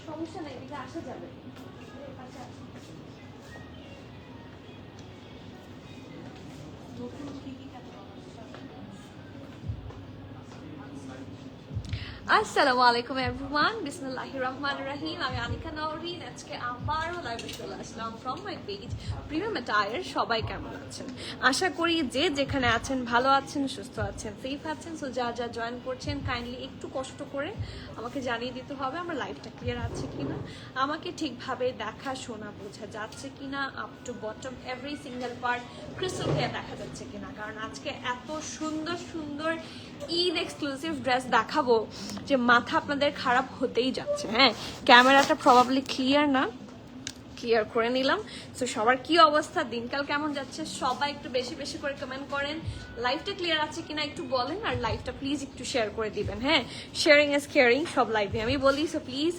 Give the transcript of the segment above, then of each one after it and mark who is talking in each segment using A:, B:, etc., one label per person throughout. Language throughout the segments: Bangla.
A: সমস্যা নেই, এদিকে আসা যাবে। আসসালামু আলাইকুম এভরিওয়ান, বিসমিল্লাহির রহমানির রহিম। আমি আনিকা নওরিন। আজকে আবারও লাইভে চলে আসলাম from my page premium attire. সবাই কেমন আছেন? আশা করি যে যেখানে আছেন ভালো আছেন, সুস্থ আছেন, সেফ আছেন। সো যা যা জয়েন করছেন কাইন্ডলি একটু কষ্ট করে আমাকে জানিয়ে দিতে হবে আমার লাইভটা ক্লিয়ার আছে কিনা, আমাকে ঠিকভাবে দেখা শোনা বোঝা যাচ্ছে কিনা, up to bottom every single part crystal clear দেখা যাচ্ছে কিনা। কারণ আজকে এত সুন্দর সুন্দর ঈদ এক্সক্লুসিভ ড্রেস দেখাবো যে মাথা আপনাদের খারাপ হতেই যাচ্ছে। হ্যাঁ, ক্যামেরাটা প্রবাবলি ক্লিয়ার না, ক্লিয়ার করে নিলাম। সো সবার কি অবস্থা, দিনকাল কেমন যাচ্ছে, সবাই একটু বেশি বেশি করে কমেন্ট করেন। লাইভটা ক্লিয়ার আছে কিনা একটু বলেন, আর লাইভটা প্লিজ একটু শেয়ার করে দিবেন। হ্যাঁ, শেয়ারিং ইজ কেয়ারিং, সব লাইভে আমি বলি। So please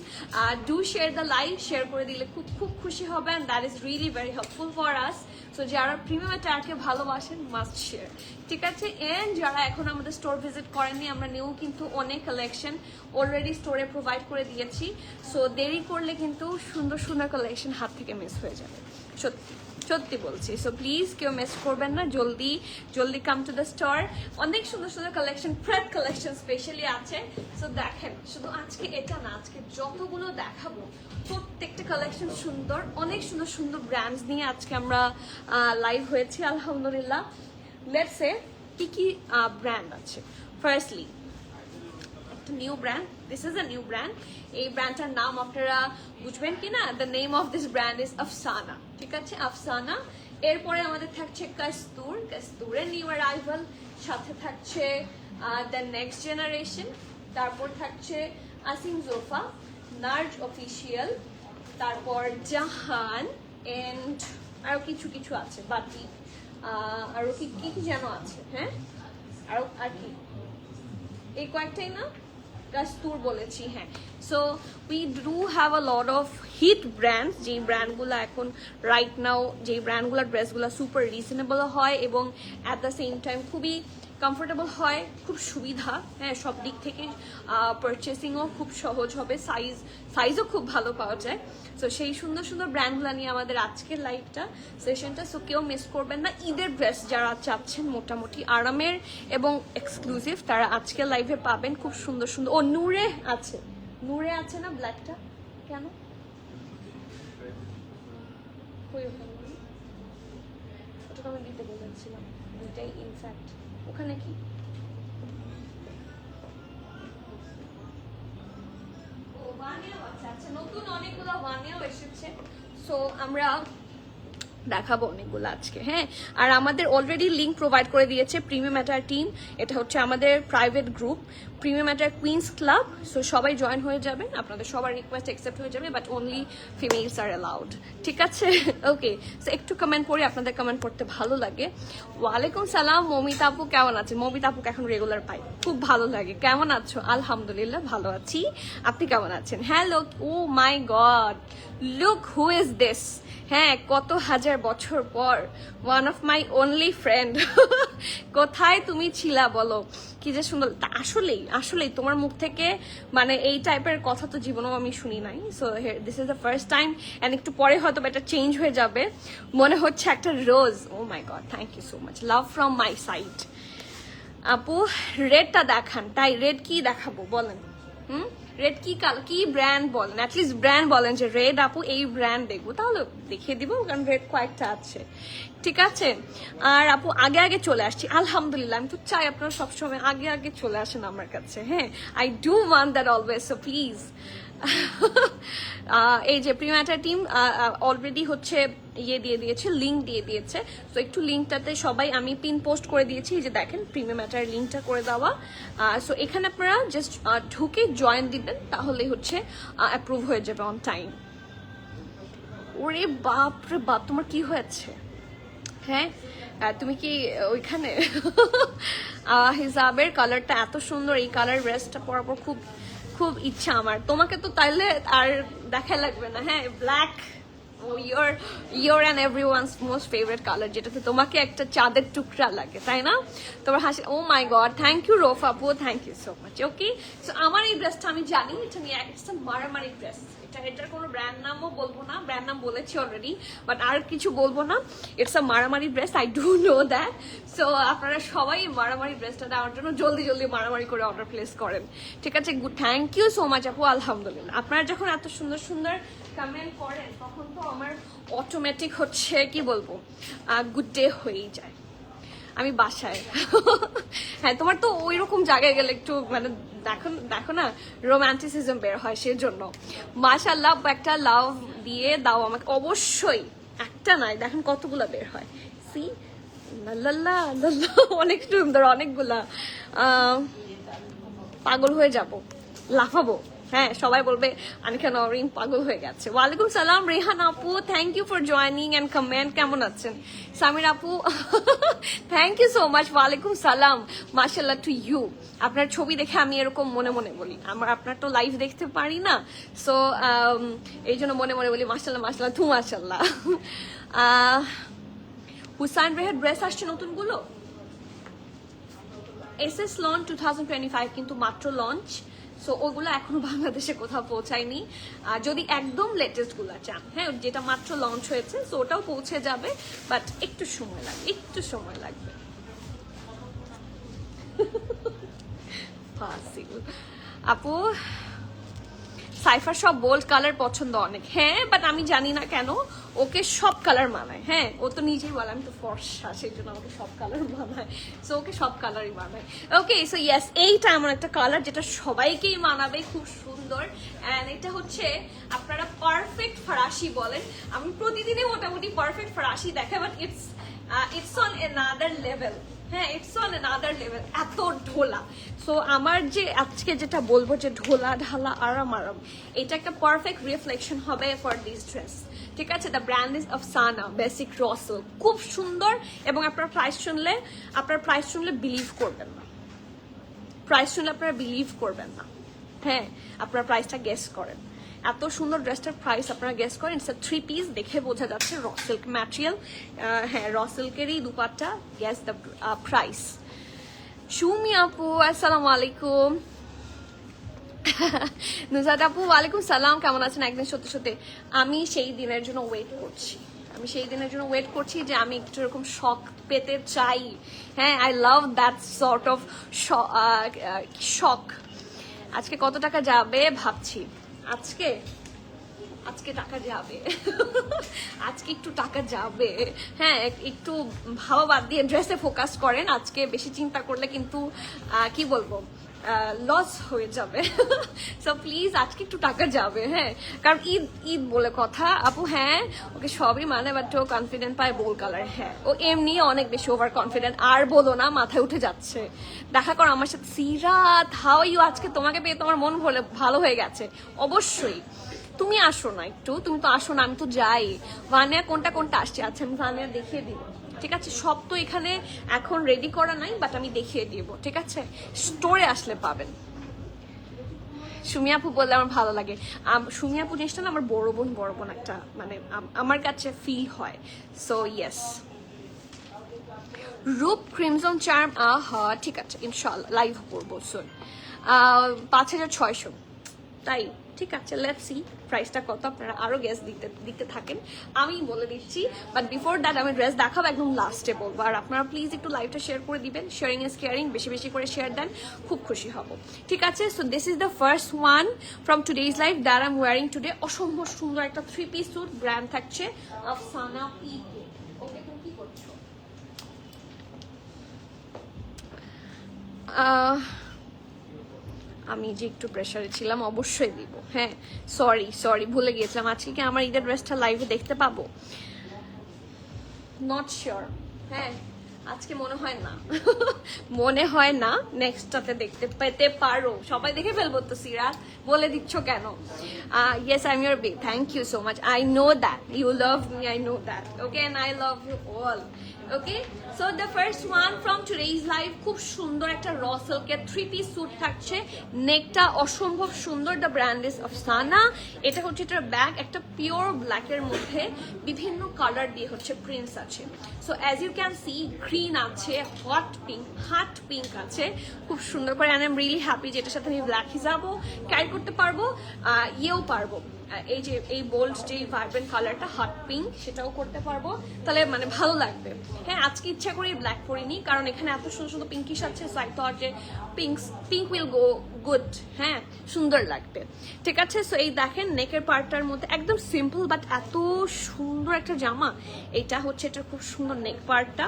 A: do share the live. Share করে দিলে খুব খুব খুশি হবে, and that is really very helpful for us. So যারা প্রিমিয়াম অ্যাটায়ারকে ভালোবাসেন মাস্ট শেয়ার, ঠিক আছে? এন্ড যারা এখন আমাদের স্টোর ভিজিট করেননি, আমরা নিউ কিন্তু অনেক কালেকশন অলরেডি স্টোরে প্রোভাইড করে দিয়েছি। সো দেরি করলে কিন্তু সুন্দর সুন্দর কালেকশন হাত থেকে মিস হয়ে যাবে, সত্যি সত্যি বলছি। সো প্লিজ কেউ মিস করবেন না, জলদি জলদি কাম টু দ্য স্টোর। অনেক সুন্দর সুন্দর কালেকশন, ফ্রেড কালেকশন স্পেশালি আছে। সো দেখেন, শুধু আজকে এটা না, আজকে যতগুলো দেখাবো প্রত্যেকটা কালেকশন সুন্দর, অনেক সুন্দর সুন্দর ব্র্যান্ডস নিয়ে আজকে আমরা লাইভ হয়েছি আলহামদুলিল্লাহ। লেটস সে কি কি ব্র্যান্ড আছে। Firstly new brand, this is a new brand. এই ব্র্যান্ডটার নাম আপনারা বুঝবেন কিনা, the name of this brand is Afsana, ঠিক আছে? আফসানা। এরপরে আমাদের থাকছে কাস্তুর, কাস্তুরের নিউ অ্যারাইভাল। সাথে থাকছে দ্য নেক্সট জেনারেশন। তারপর থাকছে আসিম জোফা, নার্জ অফিসিয়াল, তারপর জাহান, এন্ড আরো কিছু কিছু আছে বাকি। আরো কি কি যেন আছে, হ্যাঁ আরো আর কি, এই কয়েকটাই না, কাস্তুর বলেছি, হ্যাঁ। So we do have a lot of heat brands, যেই ব্র্যান্ডগুলো এখন রাইট নাও, যেই ব্র্যান্ডগুলোর ড্রেসগুলো সুপার রিজনেবল হয় এবং অ্যাট দ্য সেম টাইম খুবই কমফোর্টেবল হয়, খুব সুবিধা, হ্যাঁ, সব দিক থেকে পারচেসিংও খুব সহজ হবে, সাইজও খুব ভালো পাওয়া যায়। সো সেই সুন্দর সুন্দর ব্র্যান্ডগুলো নিয়ে আমাদের আজকের লাইভটা সেশনটা। সো কেউ মিস করবেন না। ঈদের ড্রেস যারা চাচ্ছেন মোটামুটি আরামের এবং এক্সক্লুসিভ, তারা আজকের লাইভে পাবেন খুব সুন্দর সুন্দর। ও নূরে আছে, নূরে আছে না ব্ল্যাকটা, কেন ওটা আমি দিতে বলেছিলাম, দুইটাই ইনফ্যাক্ট। ওখানে কি আচ্ছা, নতুন অনেকগুলো ওয়ানেও এসেছে। সো আমরা দেখাবো অনেকগুলো আজকে, হ্যাঁ। আর আমাদের অলরেডি লিঙ্ক প্রোভাইড করে দিয়েছে প্রিমিয়াম অ্যাটায়ার টিম। এটা হচ্ছে আমাদের private group, premium attire queens club. So সবাই জয়েন হয়ে যাবেন, আপনাদের সবার রিকোয়েস্ট অ্যাকসেপ্ট হয়ে যাবে, but only females are allowed, ঠিক আছে? ওকে, সো একটু কমেন্ট করি, আপনাদের কমেন্ট পড়তে ভালো লাগে। ওয়ালাইকুম সালাম, মমিতা আপু কেমন আছেন? মমিতা আপুকে এখন রেগুলার পাই, খুব ভালো লাগে। কেমন আছো? আলহামদুলিল্লাহ ভালো আছি, আপনি কেমন আছেন? Hello, oh my god, look who is this. হ্যাঁ, কত হাজার বছর পর one of my only friend. কোথায় তুমি ছিলা বলো, কি যে সুন্দর। আসলেই আসলেই তোমার মুখ থেকে মানে এই টাইপের কথা তো জীবনেও আমি শুনি নাই। So this is the first time, and একটু পরে হয়তো এটা চেঞ্জ হয়ে যাবে, মনে হচ্ছে একটা rose. Oh my god, thank you so much, love from my side. আপু রেডটা দেখান, তাই রেড কি দেখাবো বলেন? রেড কি কালার, কি ব্র্যান্ড বলেন, অ্যাটলিস্ট ব্র্যান্ড বলেন যে রেড আপু এই ব্র্যান্ড দেখবো, তাহলে দেখিয়ে দিব, কারণ রেড কয়েকটা আছে। ঠিক আছে, আর আপু আগে আগে চলে আসছি আলহামদুলিল্লাহ। আমি তো চাই আপনারা সবসময় আগে আগে চলে আসেন আমার কাছে। হ্যাঁ, I do want that always, so please. এই যে প্রিম্যাটার টিম অলরেডি হচ্ছে ইয়ে দিয়ে দিয়েছে, লিঙ্ক দিয়ে দিয়েছে। তো একটু লিঙ্কটাতে সবাই আমি পিন পোস্ট করে দিয়েছি, এই যে দেখেন প্রিম্যাটার লিঙ্কটা করে দেওয়া। সো এখানে আপনারা জাস্ট ঢুকে জয়েন দিবেন, তাহলে হচ্ছে অ্যাপ্রুভ হয়ে যাবে অন টাইম। ওরে বাপ রে বাপ, তোমার কি হয়েছে? হ্যাঁ, তুমি কি ওইখানে? হিজাবের কালারটা এত সুন্দর, এই কালার ড্রেসটা পরার পর খুব খুব ইচ্ছা আমার। তোমাকে তো তাইলে আর দেখা লাগবে না। হ্যাঁ, black your and everyone's most favorite color, যেটাতে তোমাকে একটা চাঁদের টুকরা লাগে, তাই না? তোমার হাসি, oh my god, thank you রোফ আপু, thank you so much. Okay, so আমার এই ড্রেসটা আমি জানি, এটা নিয়ে একটা মারামারি ড্রেস। এটার কোনো ব্র্যান্ড নামও বলবো না, ব্র্যান্ড নাম বলেছি অলরেডি, বাট আর কিছু বলবো না। ইটস আ মারামারি dress, I do know that. So আপনারা সবাই মারামারি ড্রেসটা দেওয়ার জন্য জলদি জলদি মারামারি করে অর্ডার প্লেস করেন। ঠিক আছে, good, thank you so much আপু, আলহামদুলিল্লাহ। আপনারা যখন এত সুন্দর সুন্দর কমেন্ট করেন তখন তো আমার অটোমেটিক হচ্ছে কি বলবো, গুড ডে হয়েই যায়। আমি বাসায় হ্যাঁ, তোমার তো ওই রকম জায়গায় গেলে একটু মানে দেখো না রোম্যান্টিসিজম বের হয়, সেজন্য। মাশাআল্লাহ, একটা লাভ দিয়ে দাও আমাকে অবশ্যই, একটা নাই, দেখেন কতগুলা বের হয়। সি লাল্লা লাল্লা, অনেক সুন্দর, অনেকগুলা। পাগল হয়ে যাব, লাফাবো। হ্যাঁ, সবাই বলবে আনিকা নওরিন পাগল হয়ে গেছে। ওয়ালাইকুম সালাম রেহান আপু, thank you for joining and comment. কেমন আছেন? সামির আপু, থ্যাংক ইউ সো মাচ, ওয়ালাইকুম সালাম, মাশাআল্লাহ টু ইউ। আপনার ছবি দেখে আমি এরকম মনে মনে বলি, আপনার তো লাইভ দেখতে পারি না, সো এই জন্য মনে মনে বলি মাশাআল্লাহ মাশাআল্লাহ টু মাশাআল্লাহ। হুসাইন রেহার ড্রেস আসছে নতুনগুলো, এসএস লঞ্চ 2025, কিন্তু মাত্র লঞ্চ। সো ওগুলো এখনো বাংলাদেশে কোথাও পৌঁছায়নি। যদি একদম লেটেস্ট গুলা চান, হ্যাঁ, যেটা মাত্র লঞ্চ হয়েছে, সো ওটাও পৌঁছে যাবে, বাট একটু সময় লাগবে, একটু সময় লাগবে। আপু সাইফার সব বোল্ড কালার পছন্দ অনেক, হ্যাঁ, বাট আমি জানি না কেন ওকে সব কালার মানায়। হ্যাঁ, ও তো নিজেই বলে আমি তো ফর্সা, সেই জন্য আমাকে সব কালার মানায়, সো ওকে সব কালারই মানায়। ওকে, সো ইয়েস, এইটা এমন একটা কালার যেটা সবাইকেই মানাবে, খুব সুন্দর। অ্যান্ড এটা হচ্ছে আপনারা পারফেক্ট ফরাসি বলেন, আমি প্রতিদিনই মোটামুটি পারফেক্ট ফরাসি দেখাই, but it's on another level. হ্যাঁ, ইটস অন অ্যানাদার লেভেল, এত ঢোলা। সো আমার যে আজকে যেটা বলবো যে ঢোলা ঢালা আরাম আরাম, এটা একটা পারফেক্ট রিফ্লেকশন হবে ফর দিস ড্রেস। ঠিক আছে, the brand is Afsana basic raw silk, খুব সুন্দর। এবং আপনার প্রাইস শুনলে বিলিভ করবেন না, প্রাইস শুনলে আপনারা বিলিভ করবেন না। হ্যাঁ, আপনার প্রাইসটা গেস করেন, এত সুন্দর ড্রেসটার প্রাইস আপনারা গেস করেন। ইটস 3 পিস, দেখে বোঝা যাচ্ছে র সিল্ক ম্যাটেরিয়াল। হ্যাঁ, র সিল্কেরই dupatta, guess the price. Sumi আপু আসসালামু আলাইকুম। নুজাদ আপু ওয়ালাইকুম সালাম, কেমন আছেন? একদিন সত্যি সত্যি আমি সেই দিনের জন্য ওয়েট করছি, যে আমি একটু এরকম শখ পেতে চাই। হ্যাঁ, I love that sort of শখ। আজকে কত টাকা যাবে ভাবছি, আজকে টাকা যাবে, আজকে একটু টাকা যাবে। হ্যাঁ, একটু ভাবা বাদ দিয়ে ড্রেসে ফোকাস করেন, আজকে বেশি চিন্তা করলে কিন্তু কি বলবো লস হয়ে যাবে। সো প্লিজ আজকে একটু টাকা যাবে। হ্যাঁ, কারণ ঈদ বলে কথা আপু। হ্যাঁ, ওকে সবই মানে, বাট ও কনফিডেন্ট পায় বোল কালার। হ্যাঁ, ও এমনি অনেক বেশি ওভার কনফিডেন্ট, আর বলো না, মাথায় উঠে যাচ্ছে। দেখা করো আমার সাথে। সিরাত, হাউ ইউ? আজকে তোমাকে পেয়ে তোমার মন ভালো হয়ে গেছে। অবশ্যই তুমি আসো না একটু, তুমি তো আসো না, আমি তো যাই। ভানিয়া কোনটা আসছে? আচ্ছা, আমি ভানিয়া দেখিয়ে দিব। ঠিক আছে, সব তো এখানে এখন রেডি করা নাই, বাট আমি দেখিয়ে দিব। ঠিক আছে, স্টোরে আসলে পাবেন। সুমি আপু বললে আমার ভালো লাগে। সুমি আপু জিনিসটা না আমার বড় বোন একটা, মানে আমার কাছে ফিল হয়। সো ইয়েস, রূপ ক্রিমজন চার্ম, আহা ঠিক আছে, ইনশাআল্লাহ লাইভ করবো শুন। 5600, তাই ঠিক আছে, লেটস সি প্রাইসটা কত, আপনারা আরো গেস দিতে থাকেন, আমি বলে দিচ্ছি। বাট বিফোর দ্যাট আমি ড্রেস দেখাবো একদম লাস্টে বলবো। আর আপনারা প্লিজ একটু লাইভটা শেয়ার করে দিবেন, শেয়ারিং ইজ কেয়ারিং, বেশি বেশি করে শেয়ার দেন, খুব খুশি হব, ঠিক আছে? So this is the first one from today's live that I am wiring today. অসম্ভব সুন্দর একটা 3-piece স্যুট, ব্র্যান্ড থাকছে আফসানা পিকে। ওকে, তুমি কি করছো? আমি যে একটু প্রেশারে ছিলাম, অবশ্যই দিব। হ্যাঁ, সরি ভুলে গিয়েছিলাম। আজকে কি আমার ঈদের ড্রেসটা লাইভে দেখতে পাবো? Not sure. হ্যাঁ, আজকে মনে হয় না মনে হয় না, নেক্সটটাতে দেখতে পেতে পারো। সবাই দেখে ফেলবো তো সিরাত, বলে দিচ্ছ কেন? Yes, I am your bae, thank you so much. I know that you love me, I know that, okay, and I love you all. Okay, so the first one from today's live, খুব সুন্দর একটা র সিল্কের 3-piece স্যুট থাকছে, নেকটা অসম্ভব সুন্দর, দ্য ব্র্যান্ড ইজ আফসানা। এটা হচ্ছে এটার ব্যাগ, একটা পিওর ব্ল্যাকের মধ্যে বিভিন্ন কালার দিয়ে হচ্ছে প্রিন্টস আছে। So as you can see, green আছে, হাট পিঙ্ক আছে, খুব সুন্দর করে। And I am really happy যে এটার সাথে আমি ব্ল্যাক হিসাবও ক্যারি করতে পারবো, ইয়েও পারবো, এই যে এই বোল্ড যে ভাইব্রেন্ট কালারটা হট পিঙ্ক, সেটাও করতে পারবো, তাহলে মানে ভালো লাগবে। হ্যাঁ, আজকে ইচ্ছা করি ব্ল্যাক পরিনি, কারণ এখানে এত সুন্দর সুন্দর পিঙ্কিশ আছে, সো আই থট যে পিঙ্ক উইল গো গুড, হ্যাঁ, সুন্দর লাগবে, ঠিক আছে? সো এই দেখেন নেকের পার্টটার মধ্যে একদম সিম্পল বাট এত সুন্দর একটা জামা। এটা হচ্ছে এটার খুব সুন্দর নেক পার্টটা।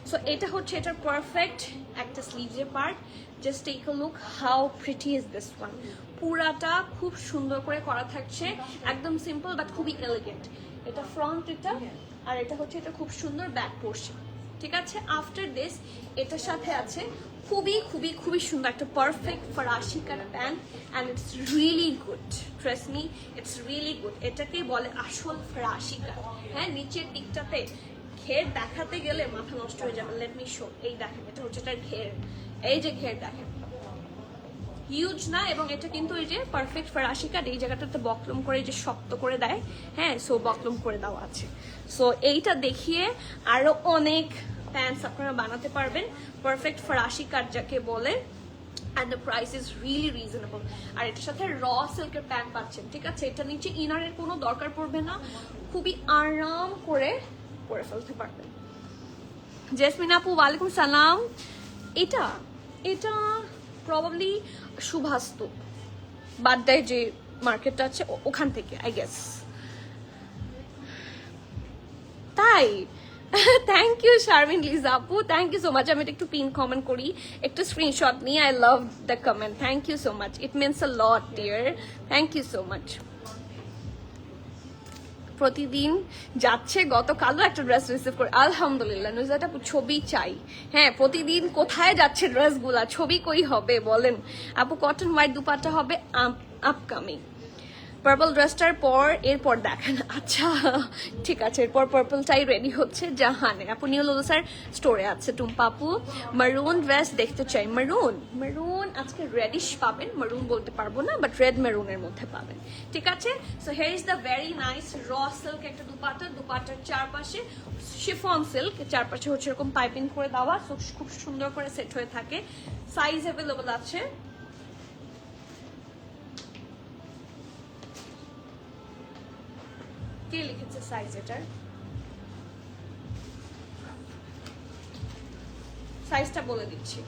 A: সো এটা হচ্ছে এটার পারফেক্ট একটা স্লিভসের part. Just take a look how pretty is this one. পুরাটা খুব সুন্দর করে করা থাকছে, একদম সিম্পল বাট খুবই এলিগেন্ট। এটা ফ্রন্ট, এটা, আর এটা হচ্ছে এটা খুব সুন্দর ব্যাক পোর্শন, ঠিক আছে? আফটার দিস এটার সাথে আছে খুবই খুবই খুবই সুন্দর একটা পারফেক্ট ফরাসি cut pant, and it's really good, trust me, it's really good. এটাকেই বলে আসল ফরাসি কাট। হ্যাঁ, নিচের দিকটাতে ঘের দেখাতে গেলে মাথা নষ্ট হয়ে যাবে। লেট মি শো, এই দেখেন, এটা হচ্ছে এটার ঘের, এই যে ঘের দেখেন, হিউজ না, এবং এটা কিন্তু এই যে পারফেক্ট ফরাসি কাট, এই জায়গাটাতে বকলম করে যে শক্ত করে দেয়, হ্যাঁ, সো বকলম করে দেওয়া আছে। সো এইটা দেখিয়ে আরো অনেক প্যান্টস আপনারা বানাতে পারবেন, পারফেক্ট ফরাসি কাট যাকে বলে, and the price is really reasonable। আর এটার সাথে র সিল্কের প্যান্ট পাচ্ছেন, ঠিক আছে? এটা নিচে ইনারের কোনো দরকার পড়বে না, খুবই আরাম করে পরে ফেলতে পারবেন। জেসমিন আপু, ওয়ালাইকুম সালাম। এটা এটা প্রবাবলি সুভাস্তু বাড্ডায় যে মার্কেটটা আছে ওখান থেকে, আই গেস, তাই? থ্যাংক ইউ শারমিন লিজা আপু, থ্যাংক ইউ সো মাচ। আমি একটু পিন কমেন্ট করি, একটু স্ক্রিনশট নিয়ে। I love the comment, thank you so much, it means a lot dear, thank you so much. প্রতিদিন যাচ্ছে, গতকালও একটা ড্রেস রিসিভ করে, আলহামদুলিল্লাহ। নুজাটা ছবি চাই, হ্যাঁ, প্রতিদিন কোথায় যাচ্ছে ড্রেসগুলা, ছবি কই হবে বলেন? আপু কটন হোয়াইট দুপাট্টা হবে আপকামিং। পার্পল ড্রেসটার পর এরপর দেখেন, আচ্ছা ঠিক আছে, এরপর পার্পলটাই রেডি হচ্ছে জাহানে। আপু নিউ লোলসার স্টোরে আছে টুম্পা আপু। মারুন ড্রেস দেখতে চাই, মারুন আজকে রেডিশ পাবেন, মারুন বলতে পারবো না, বাট রেড মেরুনের মধ্যে পাবেন, ঠিক আছে? So here is the very nice raw silk একটা দুপাট্টার চারপাশে শিফন সিল্ক, চারপাশে হচ্ছে এরকম পাইপিং করে দেওয়া, খুব সুন্দর করে সেট হয়ে থাকে। সাইজ অ্যাভেলেবল আছে, কে লিখেছে সাইজ? এটার সাইজটা বলে দিচ্ছি,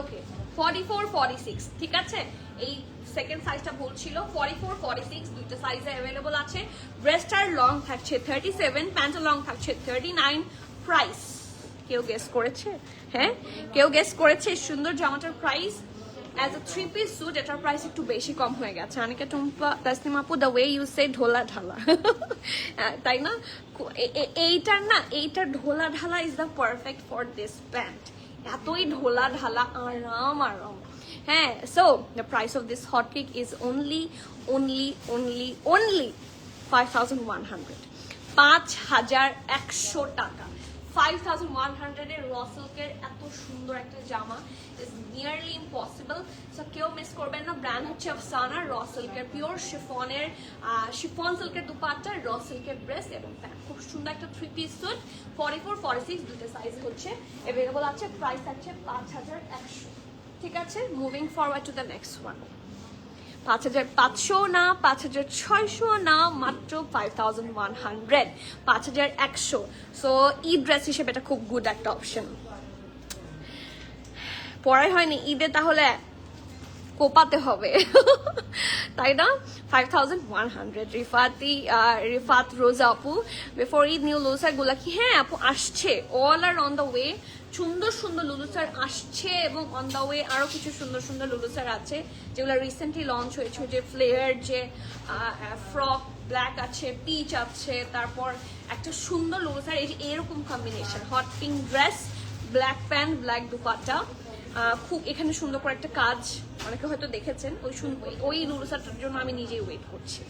A: ওকে, 44-46, ঠিক আছে? এই সেকেন্ড সাইজটা ভুল ছিল, 44-46 দুইটা সাইজে অ্যাভেলেবল আছে। ড্রেসটার লং থাকছে 37, প্যান্টের লং থাকছে 39। প্রাইস কেউ গেস করেছে? হ্যাঁ, কেউ গেস করেছে সুন্দর জামাটার price? As a 3-piece suit এটার প্রাইস একটু বেশি কম হয়ে গেছে। অনেকে টুম্পা তাসনিমা আপু, দ্য ওয়ে ইউ সে ঢোলা ঢালা, তাই না? এইটার ঢোলা ঢালা is the perfect for this pant. এতই ঢোলা ঢালা, আরাম। হ্যাঁ, so the price of this hot cake is only 5100, 5100 টাকা। 5100 এর র সিল্কের এত সুন্দর একটা জামা ইজ নিয়ারলি ইম্পসিবল। সো কেউ মিস করবেন না। ব্র্যান্ড হচ্ছে আফসানা, র সিল্কের পিওর শিফনের শিফন সিল্কের দুপাট্টা, র সিল্কের ড্রেস এবং প্যান্ট। খুব সুন্দর একটা 3 পিস স্যুট, 44 46 দুটো সাইজ হচ্ছে অ্যাভেলেবল আছে। প্রাইস আছে 5100। ঠিক আছে, moving forward to the next one. 5500 না, 5600 না, মাত্র 5100, 5100। সো ঈদ ড্রেস হিসেবে এটা খুব গুড একটা অপশন। পড়াই হয়নি ঈদে, তাহলে কোপাতে হবে তাই না? 5100 রিফাত রোজা আপু, বিফোর ঈদ নিউ লুলুসার গুলা কি? হ্যাঁ আপু আসছে, all are on the way. সুন্দর সুন্দর লুলুসার আসছে এবং অন দ্য ওয়ে আরো কিছু সুন্দর সুন্দর লুলুসার আছে যেগুলো রিসেন্টলি লঞ্চ হয়েছে। যে ফ্লেয়ার, যে ফ্রক ব্ল্যাক আছে, পিচ আছে, তারপর একটা সুন্দর লুলুসার এই যে এরকম combination, hot pink dress, black pant, black dupatta, খুব এখানে সুন্দর করে একটা কাজ, অনেকে হয়তো দেখেছেন। ওই লুলুসারটার জন্য আমি নিজেই ওয়েট করছি।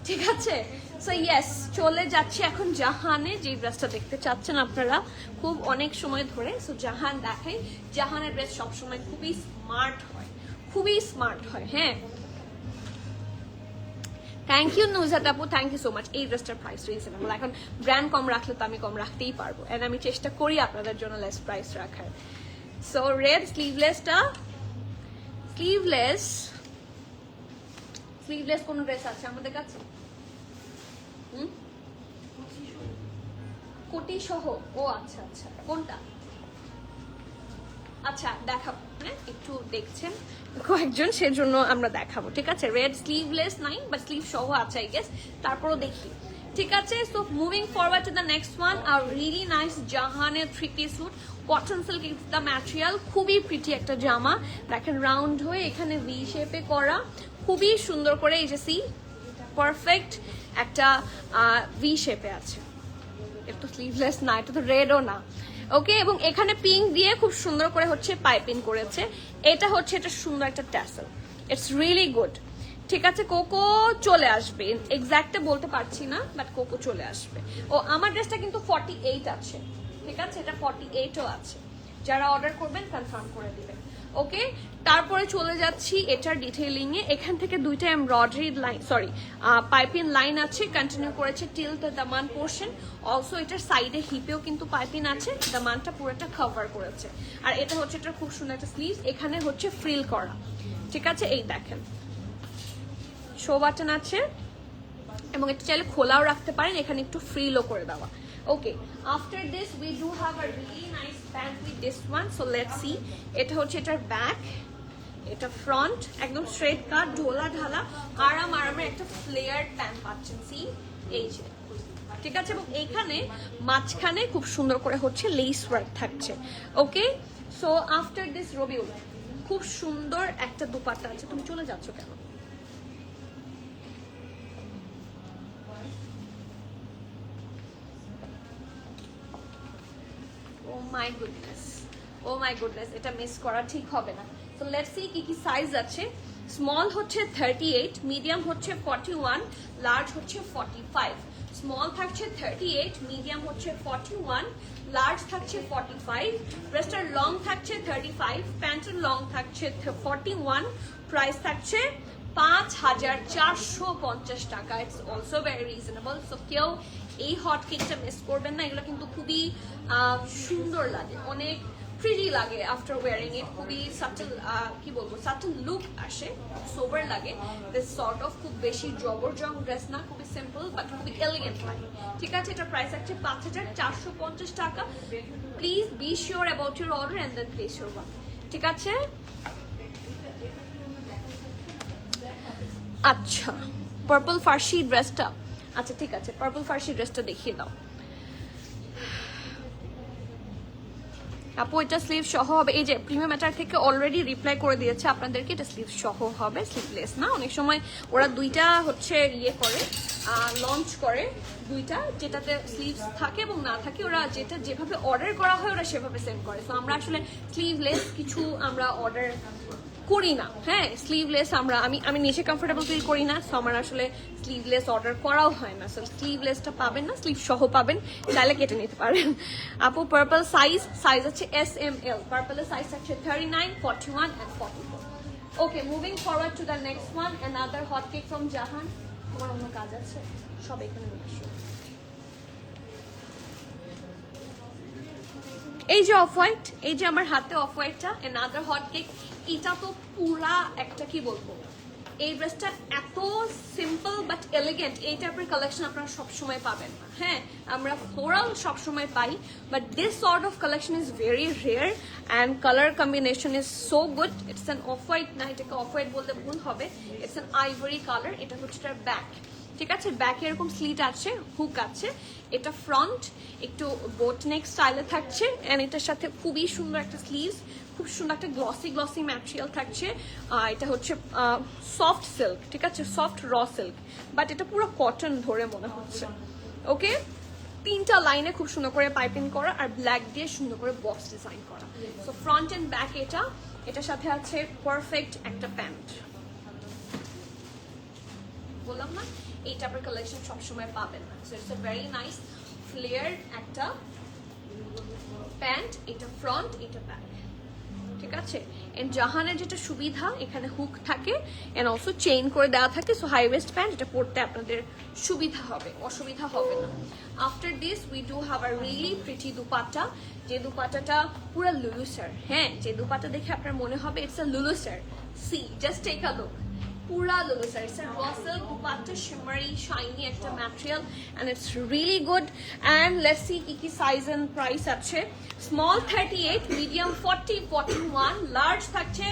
A: ঠিক আছে, সো ইয়েস, চলে যাচ্ছি এখন জাহানে, যে ড্রেসটা দেখতে চাচ্ছেন আপনারা খুব অনেক সময় ধরে। সো জাহান দেখাই। জাহানের ড্রেস সবসময় খুবই স্মার্ট হয়, খুবই স্মার্ট হয়। হ্যাঁ, থ্যাংক ইউ নুজাত আপু, থ্যাংক ইউ সো মাচ। এই ড্রেসটার প্রাইস রিজনেবল। এখন ব্র্যান্ড কম রাখলে তো আমি কম রাখতেই পারবো, এন্ড আমি চেষ্টা করি আপনাদের জন্য লেস প্রাইস রাখার। সো রেড স্লিভলেসটা, স্লিভলেস কোন ড্রেস আছে আমাদের কাছে? কোটি সহ? ও আচ্ছা আচ্ছা, কোনটা? আচ্ছা দেখাবো, হ্যাঁ একটু দেখছেন কয়েকজন, সেজন্য আমরা দেখাবো। ঠিক আছে, রেড স্লিভলেস নাই, বাট স্লিভ সহ আছে আই গেস, তারপরও দেখি। ঠিক আছে, so moving forward to the next one. Are really nice জাহানের 3 piece sweet, cotton silk is the material. খুবই প্রিটি একটা জামা, দেখেন রাউন্ড হয়ে এখানে ভি শেপে করা, খুবই সুন্দর করে। এই যে সি, পারফেক্ট একটা ভি শেপে আছে। এটা তো স্লিভলেস না, এটা তো রেডও না। ওকে, এবং এখানে পিঙ্ক দিয়ে খুব সুন্দর করে হচ্ছে পাইপিং করেছে। এটা হচ্ছে এটা সুন্দর একটা ট্যাসেল, ইটস রিয়েলি গুড। ঠিক আছে, কোকো চলে আসবে, এক্স্যাক্টটা বলতে পারছি না, বাট কোকো চলে আসবে। ও আমার ড্রেসটা কিন্তু 48 আছে। ঠিক আছে, এটা 48ও আছে। যারা অর্ডার করবেন কনফার্ম করে দিবেন। ওকে, তারপরে চলে যাচ্ছি এটার ডিটেইলিং এ। এখান থেকে দুইটা embroidery line, sorry piping line আছে, কন্টিনিউ করেছে till the Daman portion. Also এটার সাইডে হিপেও কিন্তু পাইপিং আছে, দামানটা পুরোটা কভার করেছে। আর এটা হচ্ছে এটা খুব সুন্দর একটা স্লিভ, এখানে হচ্ছে ফ্রিল করা। ঠিক আছে, এই দেখেন শো বাটন আছে, এবং এটা চাইলে খোলাও রাখতে পারেন, এখানে একটু ফ্রিলও করে দেওয়া। Okay, after this we do have a really nice pant with this one. So let's see. এটা হচ্ছে এটার ব্যাক, এটা ফ্রন্ট, একদম স্ট্রেট কাট, ঢোলা ঢালা, আরামের একটা ফ্লেয়ার প্যান্ট পাচ্ছেন। সি, এই যে ঠিক আছে, এবং এইখানে মাঝখানে খুব সুন্দর করে হচ্ছে লেস ওয়ার্ক থাকছে। ওকে, সো আফটার দিস রবিউল খুব সুন্দর একটা দুপাট্টা আছে। তুমি চলে যাচ্ছ কেন? ও মাই গুডনেস, এটা মিস করা ঠিক হবে না। সো লেটস সি কি কি সাইজ আছে। স্মল হচ্ছে 38, মিডিয়াম হচ্ছে 41, লার্জ হচ্ছে 45। স্মল থাকছে 38, মিডিয়াম হচ্ছে 41, লার্জ থাকছে 45, ড্রেসটার লং থাকছে 35, প্যান্টের লং থাকছে 41, প্রাইস থাকছে 5450 টাকা। It's also very reasonable. So কেউ এই হট কেকটা মিস করবেন না, এগুলো কিন্তু খুবই সুন্দর লাগে, অনেক প্রিটি লাগে আফটার ওয়ারিং ইট। খুবই সাটল, কি বলবো, সাটল লুক আসে, সোবার লাগে। দিস সর্ট অফ খুব বেশি জবরজং ড্রেস না, খুবই সিম্পল বাট খুবই এলিগেন্ট লাগে। ঠিক আছে, এটা প্রাইস আছে 5450 টাকা। Please be sure about your order and then place your one. ঠিক আছে, আচ্ছা পার্পল ফার্সি ড্রেসটা, আচ্ছা ঠিক আছে, পার্পল ফার্সি ড্রেসটা দেখিয়ে দাও আপু। এটা স্লিভ সহ হবে। এই যে প্রিমিয়াম ম্যাটার থেকে অলরেডি রিপ্লাই করে দিয়েছে আপনাদেরকে, এটা স্লিভ সহ হবে, স্লিভলেস না। অনেক সময় ওরা দুইটা হচ্ছে ইয়ে করে, লঞ্চ করে দুইটা, যেটাতে স্লিভস থাকে এবং না থাকে। ওরা যেটা যেভাবে অর্ডার করা হয় ওরা সেভাবে সেন্ড করে। সো আমরা আসলে স্লিভলেস কিছু আমরা অর্ডার করি না, হ্যাঁ স্লিভলেস আমি নিচে কমফোর্টেবল ফিল করি না, সো আমার আসলে স্লিভলেস অর্ডার করাও হয় না। সো স্লিভলেসটা পাবেন না, স্লিভ সহ পাবেন, চাইলে কেটে নিতে পারেন। আপু পার্পল সাইজ হচ্ছে SML, পার্পলের সাইজ হচ্ছে 39, 41 and 44। Okay, moving forward to the next one, another hot cake from Jahan. তোমার অন্য কাজ আছে, সব এখানে নিয়ে আসো। এই যে অফ হোয়াইট, এই যে আমার হাতে অফ হোয়াইটটা, অ্যানাদার হট কেক। এটা তো পুরা একটা কি বলবো, এই ড্রেসটা এত সিম্পল বাট এলিগেন্ট, এই টাইপের কালেকশন আপনারা সবসময় পাবেন না। হ্যাঁ, আমরা ফ্লোরাল সবসময় পাই, but this sort of collection is very rare and colour combination is so good. It's an off white না, এটাকে অফ হোয়াইট বলতে ভুল হবে, ইটস অ্যান আইভরি কালার। এটা হচ্ছে তার ব্যাক, ঠিক আছে, ব্যাকে এরকম স্লিট আছে, হুক আছে। এটা ফ্রন্ট একটু বোট নেক স্টাইলে থাকছে, এন্ড এটার সাথে খুবই সুন্দর একটা স্লিভস, খুব সুন্দর একটা গ্লসি ম্যাটেরিয়াল থাকছে। এটা হচ্ছে সফট সিল্ক, ঠিক আছে, সফট র সিল্ক, বাট এটা পুরো কটন ধরে মনে হচ্ছে। ওকে, 3টা লাইনে খুব সুন্দর করে পাইপিং করা আর ব্ল্যাক দিয়ে সুন্দর করে বক্স ডিজাইন করা। সো ফ্রন্ট এন্ড ব্যাক এটার সাথে আছে পারফেক্ট একটা প্যান্ট। বললাম না, এই টাইপের কালেকশন সবসময় পাবেন না। So it's a very nice flare একটা প্যান্ট, এটা ফ্রন্ট, এটা ব্যাক, ঠিক আছে। এন্ড জাহানের যেটা সুবিধা, এখানে হুক থাকে এন্ড অলসো চেইন করে দেওয়া থাকে। সো হাই ওয়েস্ট প্যান্ট, এটা পরতে আপনাদের সুবিধা হবে, অসুবিধা হবে না। After this we do have a really pretty dupatta, যে দুপাট্টাটা পুরো লুলুসার। হ্যাঁ, যে দুপাট্টা দেখে আপনার মনে হবে it's a Lulusar. See, just take a look, pura lulu sir. It's a raw silk, dupatta, shimmery, shiny একটা material, and it's really good. And let's see কি size and price আছে। Small 38, medium 40, 41, large থাকছে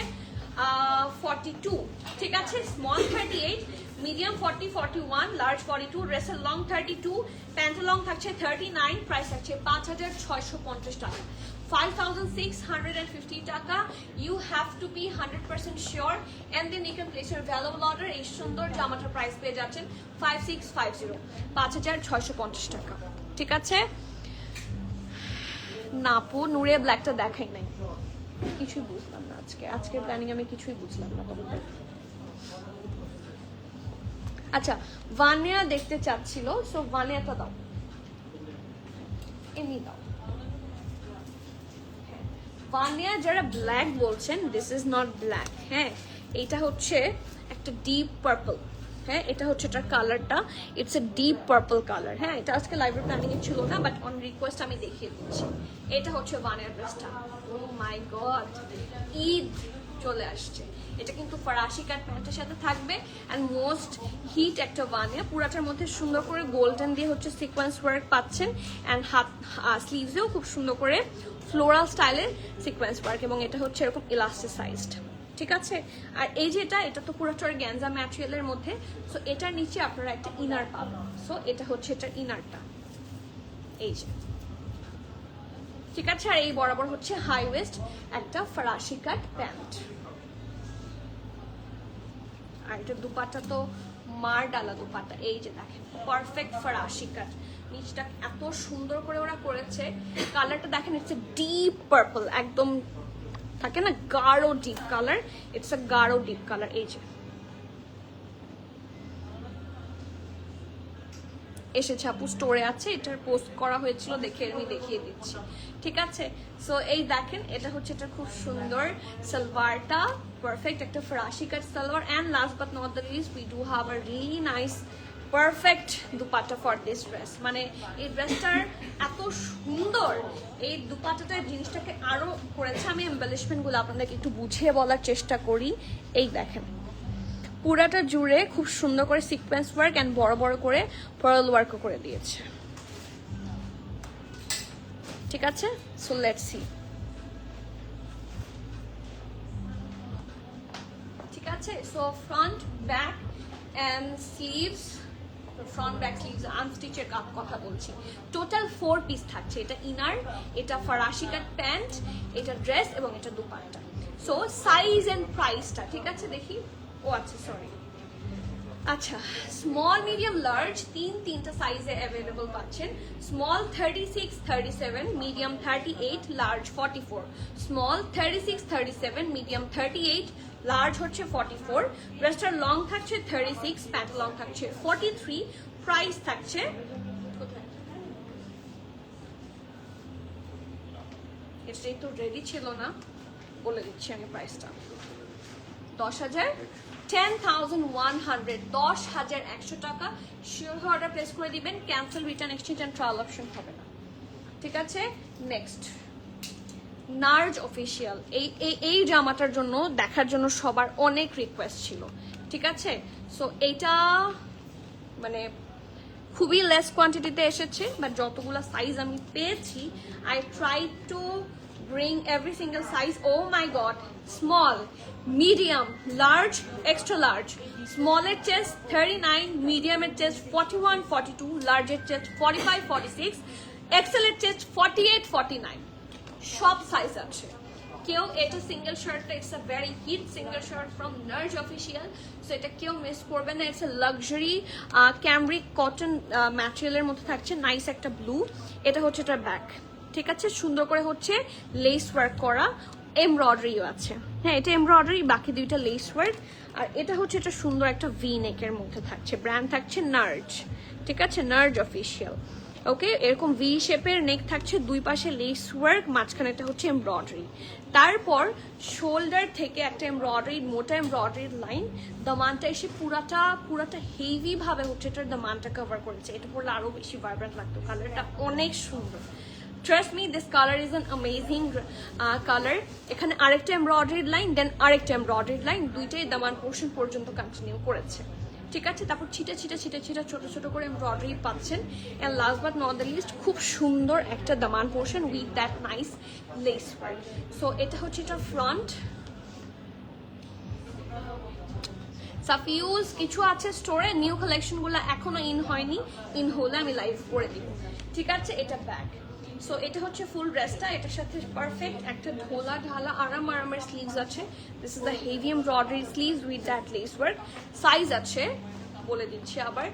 A: 42, ঠিক আছে। Small 38, medium 40, 41, large 42, dress long 32, pant long থাকছে 39, price থাকছে 5,650 টাকা। 5,650 টাকা। You have to be 100% sure and then you can place your valuable order। এই সুন্দর জামাটার প্রাইস পেয়ে যাচ্ছেন 5650, 5,650 টাকা, ঠিক আছে। নাপু নূরে ব্ল্যাকটা দেখাই নাই, কিছুই বুঝলাম না আজকের প্ল্যানিং আমি কিছুই বুঝলাম না তোমাদের। আচ্ছা, ভানিয়া দেখতে চাচ্ছিল, সো ভানিয়াটা দাও, এমনি দাও। ভানিয়া যারা ব্ল্যাক বলছেন, দিস ইজ নট ব্ল্যাক। হ্যাঁ, এটা হচ্ছে একটা ডিপ পার্পল। হ্যাঁ, এটা হচ্ছে এটার কালারটা, it's a deep purple colour. হ্যাঁ, এটা আজকে লাইভে প্ল্যানিং এ ছিল না, বাট অন রিকোয়েস্ট আমি দেখিয়ে দিচ্ছি। এটা হচ্ছে ভানিয়ার ড্রেসটা। ও মাই গড, ঈদ চলে আসছে। এটা কিন্তু ফরাসি কাট প্যান্টের সাথে থাকবে অ্যান্ড মোস্ট হিট একটা ভানিয়া। পুরাটার মধ্যে সুন্দর করে গোল্ডেন দিয়ে হচ্ছে সিকোয়েন্স ওয়ার্ক পাচ্ছেন, অ্যান্ড হাত স্লিভসেও খুব সুন্দর করে ফ্লোরাল স্টাইলের সিকোয়েন্স ওয়ার্ক, এবং এটা হচ্ছে এরকম ইলাস্টিসাইজড, ঠিক আছে। আর এই যেটা, এটা তো পুরোটা গ্যাঞ্জা ম্যাটেরিয়ালের মধ্যে। সো এটার নিচে আপনারা একটা ইনার পাবেন। সো এটা হচ্ছে এটার ইনারটা, এই যে, ঠিক আছে। আর এই বরাবর হচ্ছে হাই ওয়েস্ট একটা ফরাসি কাট প্যান্ট। আর এটা দুপাট্টা তো মার ডালা দুপাট্টা, এই যে দেখেন, পারফেক্ট ফরাসি কাট। নিচটা এত সুন্দর করে ওরা করেছে, কালারটা দেখেন, ইটস এ ডিপ পার্পল, একদম থাকে না গাঢ় ডিপ কালার, ইটস এ গাঢ় ডিপ কালার। এই যে এসেছে আপু, স্টোরে আছে, এটার পোস্ট করা হয়েছিল, দেখে আমি দেখিয়ে দিচ্ছি, ঠিক আছে। সো এই দেখেন, এটা হচ্ছে এটা খুব সুন্দর সালোয়ারটা, পারফেক্ট একটা ফরাসি cut salwar. And last but not the least, we do have a really nice perfect dupatta for this dress. মানে এই ড্রেসটার এত সুন্দর, এই দুপাট্টাটার জিনিসটাকে আরো করেছে। আমি এম্বেলিশমেন্টগুলো আপনাদেরকে একটু বুঝিয়ে বলার চেষ্টা করি। এই দেখেন, পুরাটা জুড়ে খুব সুন্দর করে সিকোয়েন্স ওয়ার্ক অ্যান্ড বড় বড় করে পার্ল ওয়ার্কও করে দিয়েছে, ঠিক আছে। সো লেটস সি, ঠিক আছে। So front back and sleeves, front back sleeves আনস্টিচের কথা বলছি। টোটাল 4 পিস থাকছে। এটা ইনার, এটা ফরাসি কাট প্যান্ট, এটা ড্রেস এবং এটা দুপাট্টা। সো সাইজ এন্ড প্রাইসটা ঠিক আছে দেখি। ও আচ্ছা, সরি, আচ্ছা, স্মল মিডিয়াম লার্জ তিনটা সাইজে অ্যাভেলেবল পাচ্ছেন। Small 36, 37, medium 38, large 44। Small 36, 37, medium 38, large হচ্ছে 44, ড্রেসটার লং থাকছে 36, প্যান্ট লং থাকছে 43, প্রাইস থাকছে এটাই তো রেডি ছিল না, বলে দিচ্ছি আমি প্রাইসটা 10,000, 10,100, 10,100 টাকা। শিওর অর্ডার প্লেস করে দিবেন, cancel, return, exchange and trial option হবে না, ঠিক আছে। নেক্সট নার্জ অফিসিয়াল, এই জামাটার জন্য দেখার জন্য সবার অনেক রিকোয়েস্ট ছিল, ঠিক আছে। সো এইটা মানে খুবই লেস কোয়ান্টিটিতে এসেছে, বাট যতগুলো সাইজ আমি পেয়েছি I try to bring every single size. Oh my god, small, medium, large, extra large. Small at chest 39, medium at chest 41, 42, large at chest 45, 46, XL at chest 48, 49. সব সাইজ আছে। কেউ এটা সিঙ্গেল শার্টটা, it's a very hit single shirt from Narj official, so এটা কেউ মিস করবে না। It's a luxury cambric cotton ম্যাটেরিয়ালের মধ্যে থাকছে, নাইস একটা ব্লু। এটা হচ্ছে এটার ব্যাক, ঠিক আছে, সুন্দর করে হচ্ছে লেস ওয়ার্ক করা, এমব্রয়ডারিও আছে। হ্যাঁ, এটা এমব্রয়ডারি, বাকি দুইটা লেস ওয়ার্ক। আর এটা হচ্ছে এটা সুন্দর একটা ভি নেকের মধ্যে থাকছে, ব্র্যান্ড থাকছে নার্জ, ঠিক আছে, নার্জ অফিসিয়াল। ওকে, এরকম ভি শেপের নেক থাকছে, দুই পাশে লেস ওয়ার্ক, মাঝখানে একটা হচ্ছে এমব্রয়ডারি। তারপর শোল্ডার থেকে একটা এমব্রয়ডারি, মোটা এমব্রয়ডারির লাইন, দামানটা এসে পুরাটা হেভি ভাবে হচ্ছে এটার দামানটা কভার করেছে। এটা পরলে আরো বেশি ভাইব্রেন্ট লাগতো, কালারটা অনেক সুন্দর। Trust me, this color is an amazing color. এখানে আরেকটা এমব্রয়ডারিড লাইন, দেন আরেকটা এমব্রয়ডারিড লাইন, দুইটাই দামান পোর্শন পর্যন্ত কন্টিনিউ করেছে, ঠিক আছে। তারপর ছিটা ছোট ছোট করে এমব্রয়ডারি পাচ্ছেন। And last but not the least, খুব সুন্দর একটা দামান portion with that nice lace work. So এটা হচ্ছে এটা ফ্রন্ট। সাফিউজ কিছু আছে স্টোরে, নিউ কালেকশনগুলো এখনো ইন হয়নি, ইন হলে আমি লাইভ করে দিব, ঠিক আছে। এটা ব্যাক। সো এটা হচ্ছে ফুল ড্রেসটা, এটার সাথে পারফেক্ট একটা ঢোলা ঢালা আরামের স্লিভস আছে। This is the heavy embroidery sleeves with that lace work. Size আছে বলে দিচ্ছি আবার,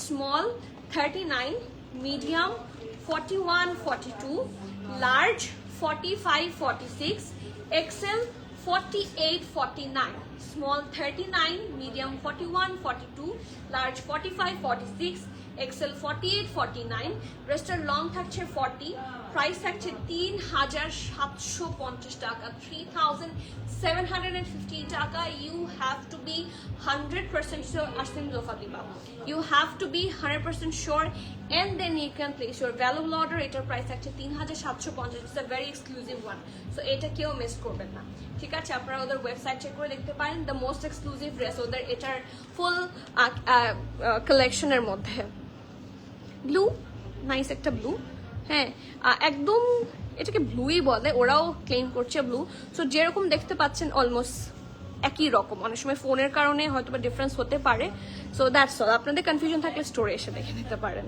A: small 39, medium 41, 42, large 45, 46, XL 48, 49, small 39, medium 41, 42, large 45, 46, XL 48, 49, ড্রেসটার লং থাকছে 40, প্রাইস থাকছে 3,750 টাকা, 3,750 টাকা। You have to be 100% sure, আসছেন জোফা দিবা, you have to be 100% sure and then you can place your valuable order. এটার প্রাইস থাকছে 3,750, it's a very exclusive one, so এটা কেউ মিস করবেন না, ঠিক আছে। আপনারা ওদের ওয়েবসাইট চেক করে দেখতে পারেন, দ্য মোস্ট এক্সক্লুসিভ ড্রেস ওদের এটার ফুল কালেকশনের মধ্যে। ব্লু, নাইস একটা ব্লু, হ্যাঁ একদম এটাকে ব্লুই বলে, ওরাও ক্লেম করছে ব্লু। সো যেরকম দেখতে পাচ্ছেন অলমোস্ট একই রকম, অনেক সময় ফোনের কারণে হয়তো বা ডিফারেন্স হতে পারে। সো দ্যাটস অল, আপনাদের কনফিউশন থাকলে স্টোরে এসে দেখে নিতে পারেন।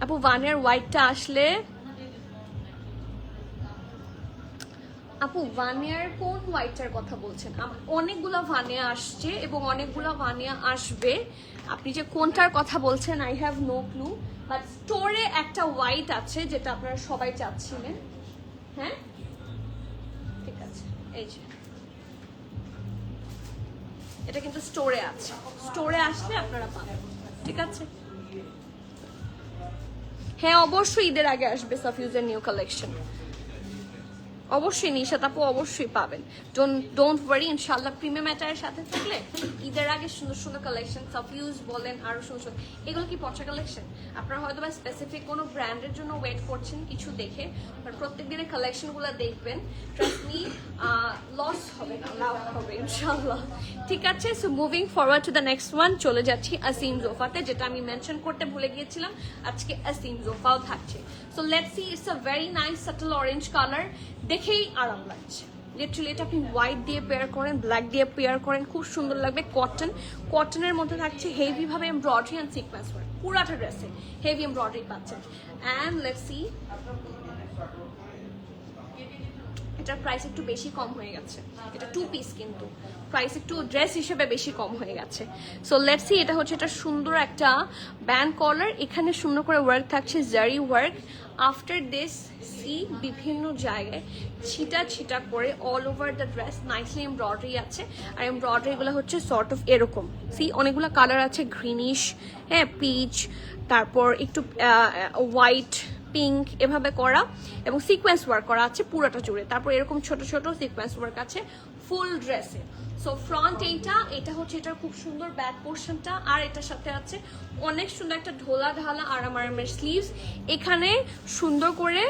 A: আপু ওয়ানের হোয়াইটটা আসলে, আপু ভানিয়ার কোন হোয়াইটটার কথা বলছেন? অনেকগুলো ভানিয়া আসছে এবং অনেকগুলো ভানিয়া আসবে, আপনি যে কোনটার কথা বলছেন I have no clue, but স্টোরে একটা হোয়াইট আছে যেটা আপনারা সবাই চাচ্ছিলেন। হ্যাঁ ঠিক আছে, এই যে এটা কিন্তু স্টোরে আছে, স্টোরে আসলে আপনারা পাবেন, ঠিক আছে। হ্যাঁ অবশ্যই ঈদের আগে আসবে সাফিউজের নিউ কালেকশন, অবশ্যই নিশাত আপু অবশ্যই পাবেন, ডোন্ট ওয়ারি। ইনশাআল্লাহ প্রিমিয়াম অ্যাটায়ারের সাথে থাকলে ঈদের আগে সুন্দর সুন্দর কালেকশন, সাফিউজ বলেন আরো সুন্দর, এগুলো কি পচা কালেকশন? আপনারা হয়তো বা স্পেসিফিক কোনো ব্র্যান্ডের জন্য ওয়েট করছেন কিছু দেখে, বাট প্রত্যেক দিনের কালেকশনগুলো দেখবেন, ট্রাস্ট মি লস হবে না, লাভ হবে ইনশাআল্লাহ, ঠিক আছে। So moving forward to the next one, চলে যাচ্ছি আসিম জোফাতে, যেটা আমি মেনশন করতে ভুলে গিয়েছিলাম, আজকে আসিম জোফাও থাকছে। So let's C, it's a very nice subtle orange colour, দেখেই আরাম লাগছে। লিটারালি এটা আপনি হোয়াইট দিয়ে পেয়ার করেন, ব্ল্যাক দিয়ে পেয়ার করেন, খুব সুন্দর লাগবে। কটনের মধ্যে থাকছে হেভি ভাবে এমব্রয়ডারি অ্যান্ড সিকোয়েন্স ওয়ার্ক, পুরাটা ড্রেসে হেভি এমব্রয়ডারি পাচ্ছেন। অ্যান্ড লেটস সি, এটার প্রাইস একটু বেশি কম হয়ে গেছে। এটা 2 পিস কিন্তু প্রাইস একটু ড্রেস হিসেবে বেশি কম হয়ে গেছে। সো লেটস সি, এটা হচ্ছে এটা সুন্দর একটা ব্যান্ড কলার, এখানে সুন্দর করে ওয়ার্ক থাকছে, জারি ওয়ার্ক। আফটার দিস সি বিভিন্ন জায়গায় ছিটা ছিটা করে all over the dress nicely embroidery আছে। আর এমব্রয়ডারিগুলো হচ্ছে সর্ট অফ এরকম, সি অনেকগুলো কালার আছে, গ্রিনিশ, হ্যাঁ, পিচ, তারপর একটু হোয়াইট, পিঙ্ক, এভাবে করা, এবং সিকোয়েন্স ওয়ার্ক করা আছে পুরোটা জুড়ে। তারপর এরকম ছোট ছোট সিকোয়েন্স ওয়ার্ক আছে ফুল ড্রেসে। সো ফ্রন্ট এটা হচ্ছে এটার খুব সুন্দর ব্যাক পোর্শনটা, আর এটার সাথে আছে অনেক সুন্দর একটা ঢোলা ঢালা আরামের স্লিভস, এখানে সুন্দর করে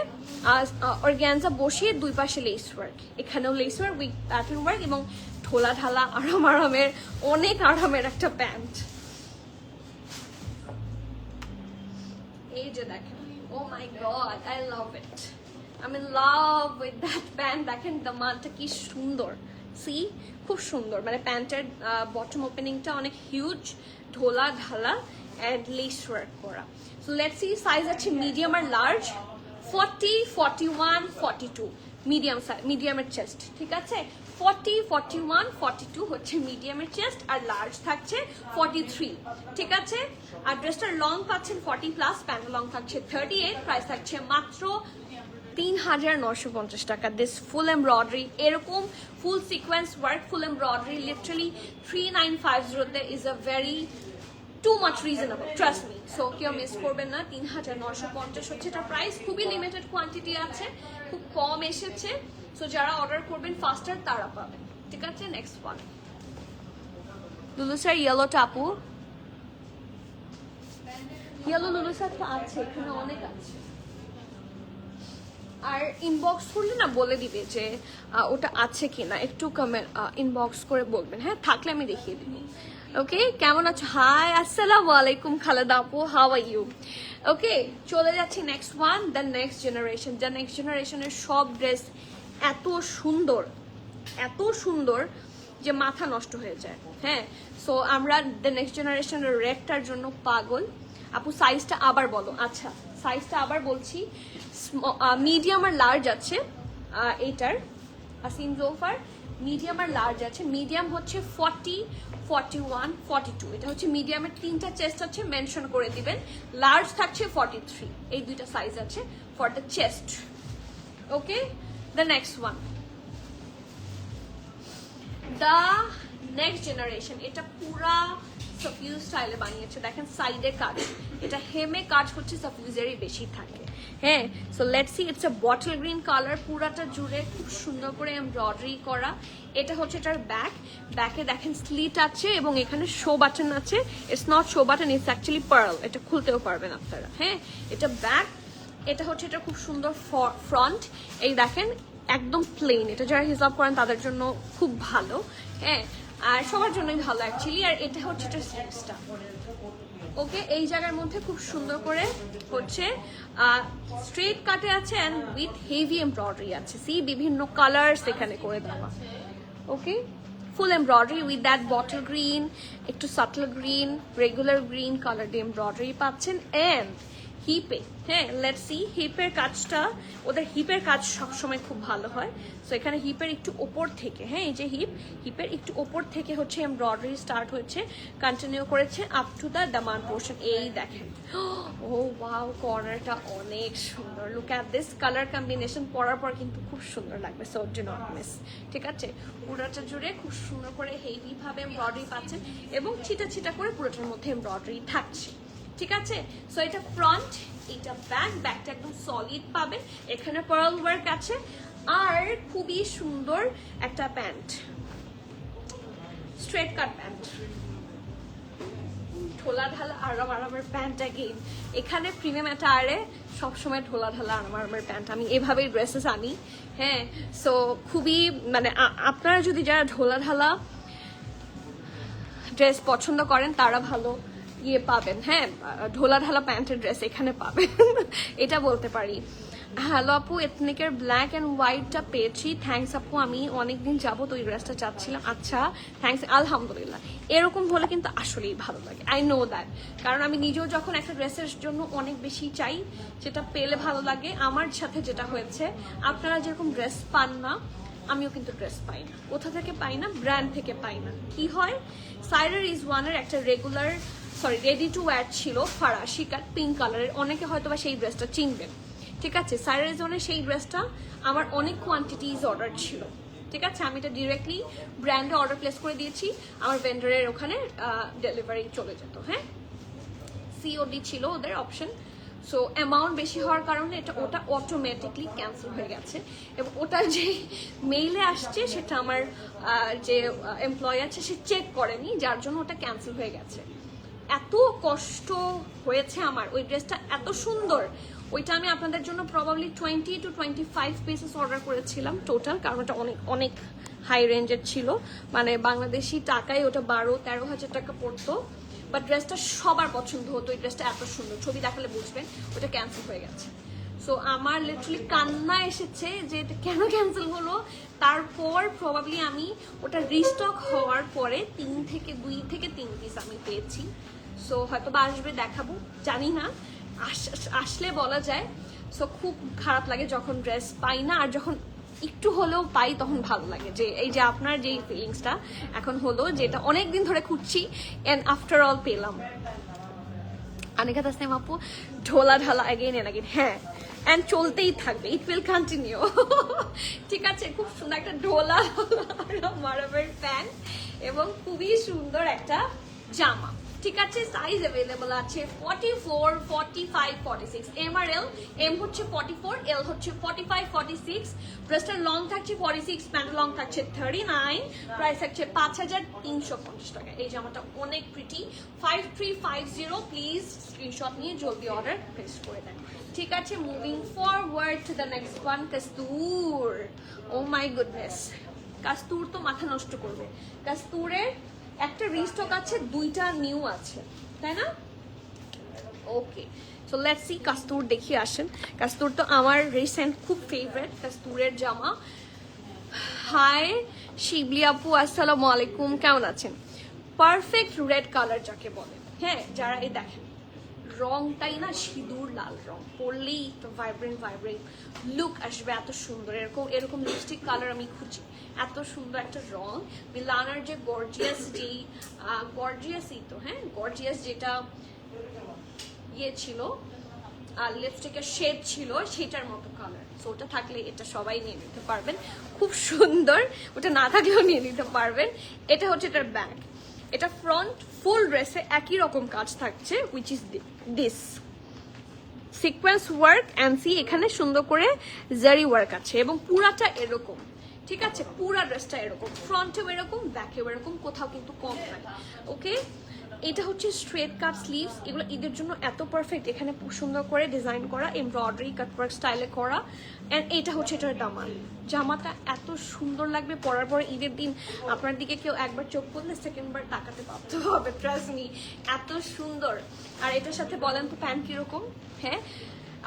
A: অর্গানজা বসিয়ে দুই পাশে লেস ওয়ার্ক, এখানেও less work with pattern work, এবং ঢোলা ঢালা আরামের অনেক আরামের একটা প্যান্ট। এই যে দেখেন, oh my god, I love it, I'm in love with that pant। দেখেন দামানটা কি সুন্দর, সি খুব সুন্দর, মানে প্যান্টের বটম ওপেনিংটা অনেক হিউজ, ঢোলা ঢালা অ্যান্ড লেস ওয়ার্ক করা। সো লেটস সি, সাইজ আছে মিডিয়াম আর লার্জ, 40, 41, 42 মিডিয়ামের চেস্ট, ঠিক আছে। 40, 41, 42 হচ্ছে মিডিয়ামের চেস্ট, আর লার্জ থাকছে 43, ঠিক আছে। আর ড্রেসটার লং পাচ্ছেন 40 প্লাস, প্যান্ট লং থাকছে 38, প্রাইস থাকছে মাত্র 3950 টাকা। দিস ফুল এমব্রয়ডারি, এরকম ফুল sequence work, full embroidery literally 3950 is a very too much reasonable, trust me. So কেউ মিস করবেন না, 3950 হচ্ছে এটা প্রাইস। খুবই লিমিটেড কোয়ান্টিটি আছে, খুব কম এসেছে। সো যারা অর্ডার করবেন ফাস্টার তারা পাবেন, ঠিক আছে। নেক্সট ওয়ান, লুলুসার ইয়েলোটা আপু, ইয়েলো লুলুসার তো আছে, এখানে অনেক আছে। আর ইনবক্স করলে না বলে দিবে যে ওটা আছে কিনা, একটু কমেন্ট ইনবক্স করে বলবেন, হ্যাঁ, থাকলে আমি দেখিয়ে দিব। ওকে, কেমন আছো? হাই, আসসালামু আলাইকুম খালেদা আপু, হাউ আর ইউ? ওকে, চলে যাচ্ছি next one, the next generation. The next জেনারেশনের সব ড্রেস এত সুন্দর যে মাথা নষ্ট হয়ে যায়, হ্যাঁ। সো আমরা দ্য নেক্সট জেনারেশনের রেডটার জন্য পাগল। আপু সাইজটা আবার বলো। আচ্ছা, সাইজটা আবার বলছি, মিডিয়াম আর লার্জ আছে এটার, আসিম জোফার মিডিয়াম আর লার্জ আছে। মিডিয়াম হচ্ছে 40, 41, 42, এটা হচ্ছে মিডিয়ামের 3টা চেস্ট আছে, মেনশন করে দিবেন। লার্জ থাকছে 43, এই দুইটা সাইজ আছে for the chest. Okay, the next one, the next generation. এটা পুরা সাফিউজ স্টাইলে বানিয়েছে, দেখেন সাইডে কাজ, এটা হেমে কাজ হচ্ছে সাফিউজেরই বেশি থাকে, হ্যাঁ। So let's C, it's a bottle green colour, পুরাটা জুড়ে খুব সুন্দর করে এমব্রয়ডারি করা। এটা হচ্ছে এটার ব্যাকে দেখেন স্লিট আছে, এবং এখানে শো বাটন আছে। It's not show button, it's actually pearl, এটা খুলতেও পারবেন আপনারা, হ্যাঁ। এটা ব্যাক, এটা হচ্ছে এটা খুব সুন্দর ফ্রন্ট, এই দেখেন একদম প্লেন, এটা যারা হিসাব করেন তাদের জন্য খুব ভালো, হ্যাঁ, আর সবার জন্যই ভালো অ্যাকচুয়ালি। আর এটা হচ্ছে এটা স্লিভসটা, ওকে, এই জায়গার মধ্যে খুব সুন্দর করে হচ্ছে স্ট্রেট কাটে আছে অ্যান্ড উইথ হেভি এমব্রয়ডারি আছে, সি বিভিন্ন কালার্স এখানে করে দেওয়া, okay. Full embroidery with that bottle green, একটু subtle green, regular green colour দিয়ে এমব্রয়ডারি পাচ্ছেন। অ্যান্ড হিপে, হ্যাঁ, লেটস সি, হিপের কাজটা, ওদের হিপের কাজ সবসময় খুব ভালো হয়। সো এখানে হিপের একটু ওপর থেকে, হ্যাঁ, এই যে হিপের একটু ওপর থেকে হচ্ছে এমব্রয়ডারি স্টার্ট হয়েছে, কন্টিনিউ করেছে up to the Daman portion. এই দেখেন, ও ওয়াও, কর্নারটা অনেক সুন্দর। Look at this colour combination, পরার পর কিন্তু খুব সুন্দর লাগবে, সো ডু নট মিস, ঠিক আছে। পুরোটা জুড়ে খুব সুন্দর করে হেভি ভাবে এমব্রয়ডারি পাচ্ছেন, এবং ছিটা ছিটা করে পুরোটার মধ্যে এমব্রয়ডারি থাকছে, ঠিক আছে। সো এটা ফ্রন্ট, এটা ব্যাকটা একদম সলিড পাবেন, এখানে পার্ল ওয়ার্ক আছে, আর খুবই সুন্দর একটা প্যান্ট, স্ট্রেট কাট প্যান্ট, ঢোলা ঢালা আরামের প্যান্ট। অ্যাগেইন এখানে প্রিমিয়াম অ্যাটায়ারে সবসময় ঢোলা ঢালা আরামের প্যান্ট, আমি এভাবেই ড্রেসেস আনি, হ্যাঁ। সো খুবই, মানে আপনারা যদি যারা ঢোলা ঢালা ড্রেস পছন্দ করেন তারা ভালো ইয়ে পাবেন, হ্যাঁ, ঢোলা ঢালা প্যান্টের ড্রেস এখানে পাবেন, এটা বলতে পারি। হ্যালো আপু, এথনিকের ব্ল্যাক অ্যান্ড হোয়াইটটা পেয়েছি, থ্যাংকস আপু, আমি অনেকদিন যাবো তো ওই ড্রেসটা চাচ্ছিলাম। আচ্ছা, থ্যাংকস, আলহামদুলিল্লাহ। এরকম হলে কিন্তু আসলেই ভালো লাগে, আই নো দ্যাট। কারণ আমি নিজেও যখন একটা ড্রেসের জন্য অনেক বেশি চাই, যেটা পেলে ভালো লাগে। আমার সাথে যেটা হয়েছে, আপনারা যেরকম ড্রেস পান না, আমিও কিন্তু ড্রেস পাই না। কোথা থেকে পাই না? ব্র্যান্ড থেকে পাই না। কি হয়, সাইরা রিজওয়ানের একটা রেডি টু ওয়্যার ছিল ফরাসি কাট পিঙ্ক কালারের, অনেকে হয়তো বা সেই ড্রেসটা চিনবেন, ঠিক আছে। সাইরা রিজওয়ানের সেই ড্রেসটা আমার অনেক কোয়ান্টিটিজ অর্ডার ছিল, ঠিক আছে। আমি এটা ডিরেক্টলি ব্র্যান্ডে অর্ডার প্লেস করে দিয়েছি, আমার ভেন্ডারের ওখানে ডেলিভারি চলে যেত, হ্যাঁ, সিওডি ছিল ওদের অপশন। সো অ্যামাউন্ট বেশি হওয়ার কারণে ওটা অটোমেটিকলি ক্যান্সেল হয়ে গেছে, এবং ওটা যে মেইলে আসছে সেটা আমার যে এমপ্লয় আছে সে চেক করেনি, যার জন্য ওটা ক্যান্সেল হয়ে গেছে। এত কষ্ট হয়েছে আমার, ওই ড্রেসটা এত সুন্দর। ওইটা আমি আপনাদের জন্য প্রবাবলি 20 to 25 পিসেস অর্ডার করেছিলাম টোটাল, কারণ ওটা অনেক অনেক হাই রেঞ্জের ছিল, মানে বাংলাদেশি টাকায় ওটা 12-13 হাজার টাকা পড়তো। বাট ড্রেসটা সবার পছন্দ হতো, এই ড্রেসটা এত সুন্দর, ছবি দেখালে বুঝবেন। ওটা ক্যান্সেল হয়ে গেছে। সো আমার লিটারালি কান্না এসেছে যে এটা কেন ক্যান্সেল হলো। তারপর প্রবাবলি আমি ওটা রিস্টক হওয়ার পরে 2 থেকে 3 পিস আমি পেয়েছি। সো হয়তো বা আসবে, দেখাবো, জানি না, আসলে বলা যায়। সো খুব খারাপ লাগে যখন ড্রেস পাই না, আর যখন একটু হলেও পাই তখন ভালো লাগে, যে এই যে আপনার যে ফিলিংসটা এখন হলো, যেটা অনেকদিন ধরে খুঁজছি এন্ড আফটার অল পেলাম। আনিকা তাসনিম আপু, ঢোলা ঢালা এগেইন এন্ড এগেইন, হ্যাঁ, এন্ড চলতেই থাকবে, ইট উইল কন্টিনিউ। ঠিক আছে, খুব সুন্দর একটা ঢোলা মারাবের প্যান্ট এবং খুবই সুন্দর একটা জামা, ঠিক আছে। সাইজ অ্যাভেলেবল আছে 44, 45, 46, এম আর এল। এম হচ্ছে 44, এল হচ্ছে 45, 46। ড্রেসটার লং থাকছে 46, প্যান্ট লং থাকছে 39, প্রাইস থাকছে 5350 টাকা। এই জামাটা অনেক প্রিটি। 5350, প্লিজ স্ক্রিনশট নিয়ে জলদি অর্ডার প্লেস করে দেন, ঠিক আছে। Moving forward to the next one, Kastur. Oh my goodness, Kastur তো মাথা নষ্ট করবে। কাস্তুরের একটা রিস্টক আছে, 2টা নিউ আছে, তাই না? ওকে, সো লেটস সি কাস্তুর দেখি আসেন। কাস্তুর তো আমার রিসেন্ট খুব ফেভারিট, কাস্তুরের জামা। হাই শিবলি আপু, আসসালামু আলাইকুম, কেমন আছেন? পারফেক্ট রেড কালার যাকে বলে, হ্যাঁ, যারা এই দেখেন রংটাই না সিঁদুর লাল রং, পরলেই তো ভাইব্রেন্ট লুক আসবে, এত সুন্দর। এরকম লিপস্টিক কালার আমি খুঁজি, এত সুন্দর একটা রং। মিলানার যে গর্জিয়াসই তো, হ্যাঁ, গর্জিয়াস যেটা ইয়ে ছিল আর লিপস্টিকের শেড ছিল সেটার মতো কালার। সো ওটা থাকলে এটা সবাই নিয়ে নিতে পারবেন, খুব সুন্দর। ওটা না থাকলেও নিয়ে নিতে পারবেন। এটা হচ্ছে এটার ব্যাক, এটা ফ্রন্ট ফুল ড্রেসে একই রকম কাজ থাকছে, which is this sequence work and see, এখানে সুন্দর করে জারি ওয়ার্ক আছে এবং পুরাটা এরকম, ঠিক আছে। পুরা ড্রেসটা এরকম, ফ্রন্টেও এরকম, ব্যাকেও এরকম, কোথাও কিন্তু কম নাই, ওকে। এটা হচ্ছে স্ট্রেট কাট স্লিভস, এগুলো ঈদের জন্য এত পারফেক্ট। এখানে সুন্দর করে ডিজাইন করা, এমব্রয়ডারি কাটওয়ার্ক স্টাইলে করা। অ্যান্ড এটা হচ্ছে এটার দামান। জামাটা এত সুন্দর লাগবে পরার পরে ঈদের দিন আপনার দিকে কেউ একবার চোখ পড়লে সেকেন্ডবার তাকাতে বাধ্য হবে, ট্রাস্ট মি, এত সুন্দর। আর এটার সাথে বলেন তো প্যান্ট কিরকম? হ্যাঁ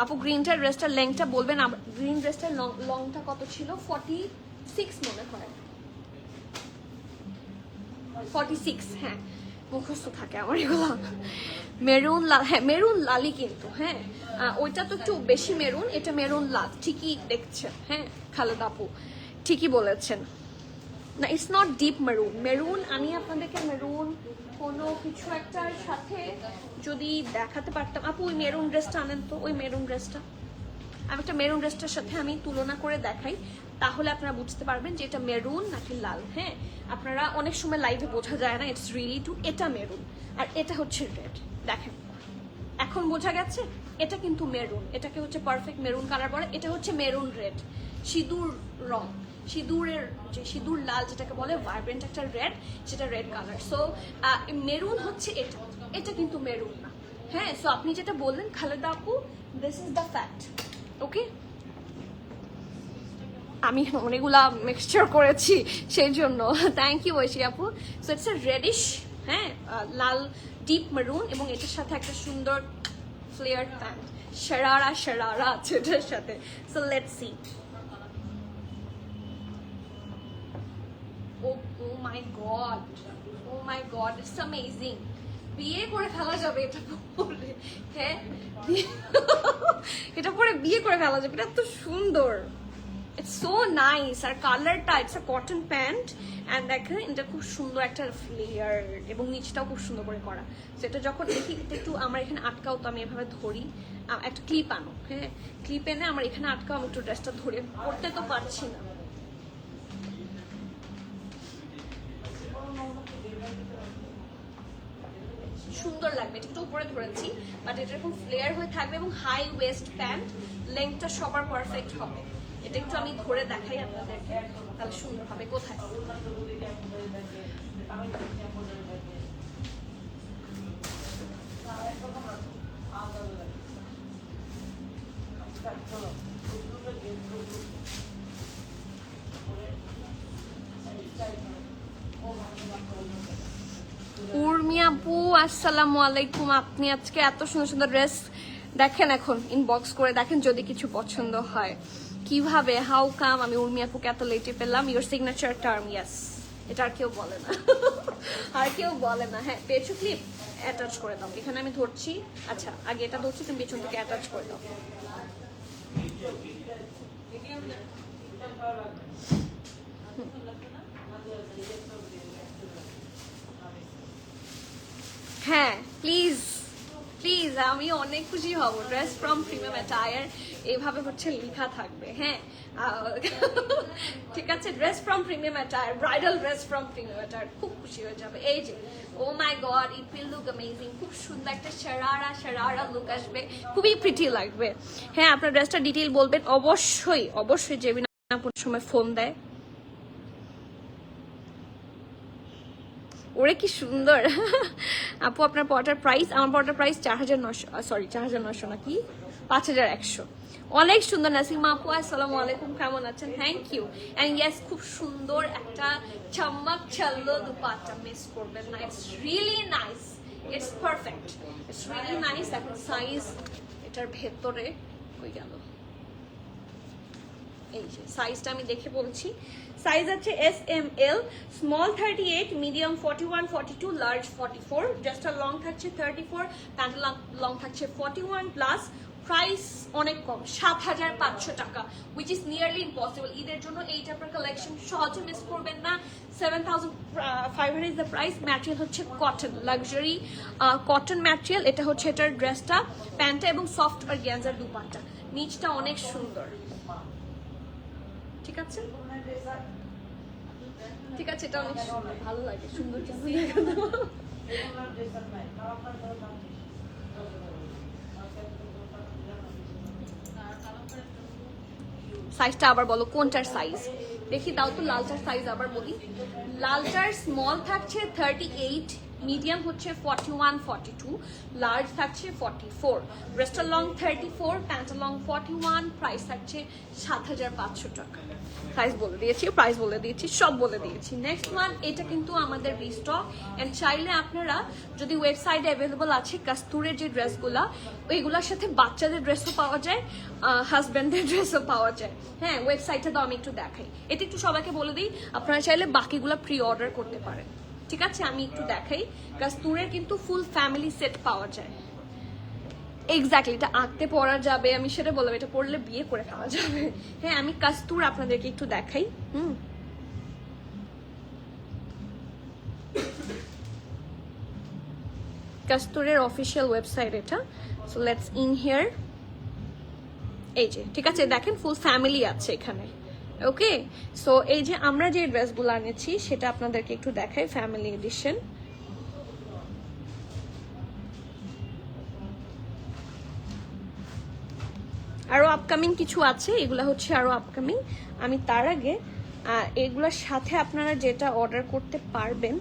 A: আপু, গ্রিনটার ড্রেসটার লেংথটা বলবেন। গ্রিন ড্রেসটার লংটা কত ছিল? 46 মনে হয়, 46, হ্যাঁ, মুখস্থ থাকে আমার এগুলো। মেরুন লাল, হ্যাঁ মেরুন লালই কিন্তু, হ্যাঁ, ওইটা তো একটু বেশি মেরুন, এটা মেরুন লাল, ঠিকই দেখছেন, হ্যাঁ খালেদা আপু ঠিকই বলেছেন। না, it's not deep maroon. Maroon আমি আপনাদেরকে মেরুন কোনো কিছু একটার সাথে যদি দেখাতে পারতাম। আপু ওই মেরুন ড্রেসটা আনেন তো, ওই মেরুন ড্রেসটা আমি একটা মেরুন ড্রেসটার সাথে আমি তুলনা করে দেখাই, তাহলে আপনারা বুঝতে পারবেন যে এটা মেরুন নাকি লাল। হ্যাঁ, আপনারা অনেক সময় লাইভে বোঝা যায় না, ইটস রিয়েলি টু। এটা মেরুন আর এটা হচ্ছে রেড, দেখেন এখন বোঝা গেছে। এটা কিন্তু মেরুন, এটাকে হচ্ছে পারফেক্ট মেরুন কালার বলে। এটা হচ্ছে মেরুন রেড, সিঁদুর রং, সিঁদুরের যে সিঁদুর লাল যেটাকে বলে, ভাইব্রেন্ট একটা রেড, সেটা রেড কালার। সো মেরুন হচ্ছে এটা, এটা কিন্তু মেরুন না। হ্যাঁ, সো আপনি যেটা বললেন খালেদা আপু, দিস ইজ দ্য ফ্যাক্ট, ওকে। আমি অনেকগুলা মিক্সচার করেছি সেই জন্য, থ্যাংক ইউ ঐশী আপু। সো ইটস এ রেডিশ, হ্যাঁ, লাল ডিপ মেরুন, এবং এটার সাথে একটা সুন্দর ফ্লেয়ার প্যান্ট, শরারা আছে এটার সাথে। So let's see. Oh my god, oh my god, it's amazing. বিয়ে করে ফেলা যাবে এটা পরে, হ্যাঁ এটা পরে বিয়ে করে ফেলা যাবে, এটা এত সুন্দর, ইটস সো নাইস। আর কালারটা, it's a cotton pant and দেখেন এটা খুব সুন্দর একটা ফ্লেয়ার এবং নিচটাও খুব সুন্দর করে করা। সেটা যখন দেখি এটা একটু আমার এখানে আটকাও, তো আমি এভাবে ধরি, একটা ক্লিপ আনো, হ্যাঁ ক্লিপ এনে আমার এখানে আটকাও, আমি একটু ড্রেসটা ধরে পড়তে তো পারছি না। সুন্দর লাগবে, এটা একটু উপরে ধরেছি, বাট এটা এরকম ফ্লেয়ার হয়ে থাকবে এবং হাই ওয়েস্ট প্যান্ট, লেন্থটা সবার পারফেক্ট হবে। এটা একটু আমি ধরে দেখাই আপনাদেরকে, তাহলে সুন্দর হবে। কোথায় উর্মি আপু আসসালামু আলাইকুম, আপনি আজকে এত সুন্দর সুন্দর ড্রেস দেখেন, এখন ইনবক্স করে দেখেন যদি কিছু পছন্দ হয়। কিভাবে, হাউ কাম আমি উর্মি আপুকে এত লেটে পেলাম? ইউর সিগনেচার টার্ম, ইয়েস, এটা আর কেউ বলে না আর কেউ বলে না। হ্যাঁ পেয়েছো ক্লিপ, অ্যাটাচ করে দাও, এখানে আমি ধরছি, আচ্ছা আগে এটা ধরছি, তুমি পেছন থেকে অ্যাটাচ করে দাও। হ্যাঁ প্লিজ প্লিজ, আমি অনেক খুশি হব। ড্রেস ফ্রম প্রিমিয়াম অ্যাটায়ার এভাবে হচ্ছে লেখা থাকবে, হ্যাঁ ঠিক আছে, dress from premium attire, bridal dress from premium attire, খুব খুশি হয়ে যাবে। এই যে oh my God, it will look amazing, খুব সুন্দর একটা শারারা লুক আসবে, খুবই প্রিটি লাগবে। হ্যাঁ আপনার ড্রেসটা ডিটেইল বলবেন অবশ্যই, অবশ্যই যে বিনা কোনো সময় ফোন দেয়। ওরে কি সুন্দর আপু, আপনার পটার প্রাইস? আমার পটার প্রাইস 4900, সরি 4900 নাকি 5100। অনেক সুন্দর নাসিমা আপু, আসসালামু আলাইকুম, কেমন আছেন? Thank you. অ্যান্ড ইয়েস, খুব সুন্দর একটা চমক চাল্লো দুপাট্টা, মিস করবেন না, it's really nice, it's perfect, it's really nice. এখন সাইজ এটার ভেতরে হয়ে গেল, এই যে সাইজটা আমি দেখে বলছি, সাইজ আছে S M L, small 38, medium 41, 42, large 44, just long থাকছে 34, প্যান্ট লং থাকছে 41 প্লাস। প্রাইস অনেক কম, 7500 টাকা, উইচ ইজ নিয়ারলি ইম্পসিবল। ঈদের জন্য এই টাইপের কালেকশন সহজে মিস করবেন না। 7500 ইজ দ্য প্রাইস। ম্যাটেরিয়াল হচ্ছে কটন, লাক্সারি কটন ম্যাটেরিয়াল। এটা হচ্ছে এটার ড্রেসটা, প্যান্টটা এবং সফট অর্গানজার দুপাট্টা, নিচটা অনেক সুন্দর। ঠিক আছে ঠিক আছে, এটা অনেক সুন্দর, ভালো লাগে, সুন্দর সাইজটা আবার বলো, কোনটার সাইজ দেখি দাও তো, লালটার সাইজ আবার বলি। লালটার স্মল থাকছে 38, মিডিয়াম হচ্ছে 41, 42, লার্জ থাকছে 44, Brewster long 34, pant long 41, price থাকছে 7500 টাকা। সাইজ বলে দিয়েছি, প্রাইস বলে দিয়েছি, সব বলে দিয়েছি। নেক্সট ওয়ান, এটা কিন্তু আমাদের রিস্টক, এন্ড চাইলে আপনারা যদি ওয়েবসাইটে অ্যাভেলেবল আছে কাস্তুরের যে ড্রেসগুলা, ওইগুলোর সাথে বাচ্চাদের ড্রেসও পাওয়া যায়, হাজব্যান্ডের ড্রেসও পাওয়া যায়। হ্যাঁ ওয়েবসাইটটা তো আমি একটু দেখাই, এটা একটু সবাইকে বলে দিই, আপনারা চাইলে বাকিগুলো প্রি অর্ডার করতে পারেন। ঠিক আছে, আমি একটু দেখাই, কাস্তুরের কিন্তু ফুল ফ্যামিলি সেট পাওয়া যায়। এক্স্যাক্টলি, এটা আঁকতে পরা যাবে, আমি সেটা বললাম, এটা পরলে বিয়ে করে খাওয়া যাবে। হ্যাঁ আমি কাস্তুর আপনাদেরকে একটু দেখাই। কাস্তুরের অফিসিয়াল ওয়েবসাইট এটা, সো লেটস ইন হিয়ার। এই যে ঠিক আছে, দেখেন ফুল ফ্যামিলি আছে এখানে। ওকে, সো এই যে আমরা যে ড্রেসগুলো আনেছি সেটা আপনাদেরকে একটু দেখাই, ফ্যামিলি এডিশন। আরো আপকামিং কিছু আছে, এগুলা হচ্ছে আরো আপকামিং। আমি তার আগে এগুলোর সাথে আপনারা যেটা অর্ডার করতে পারবেন,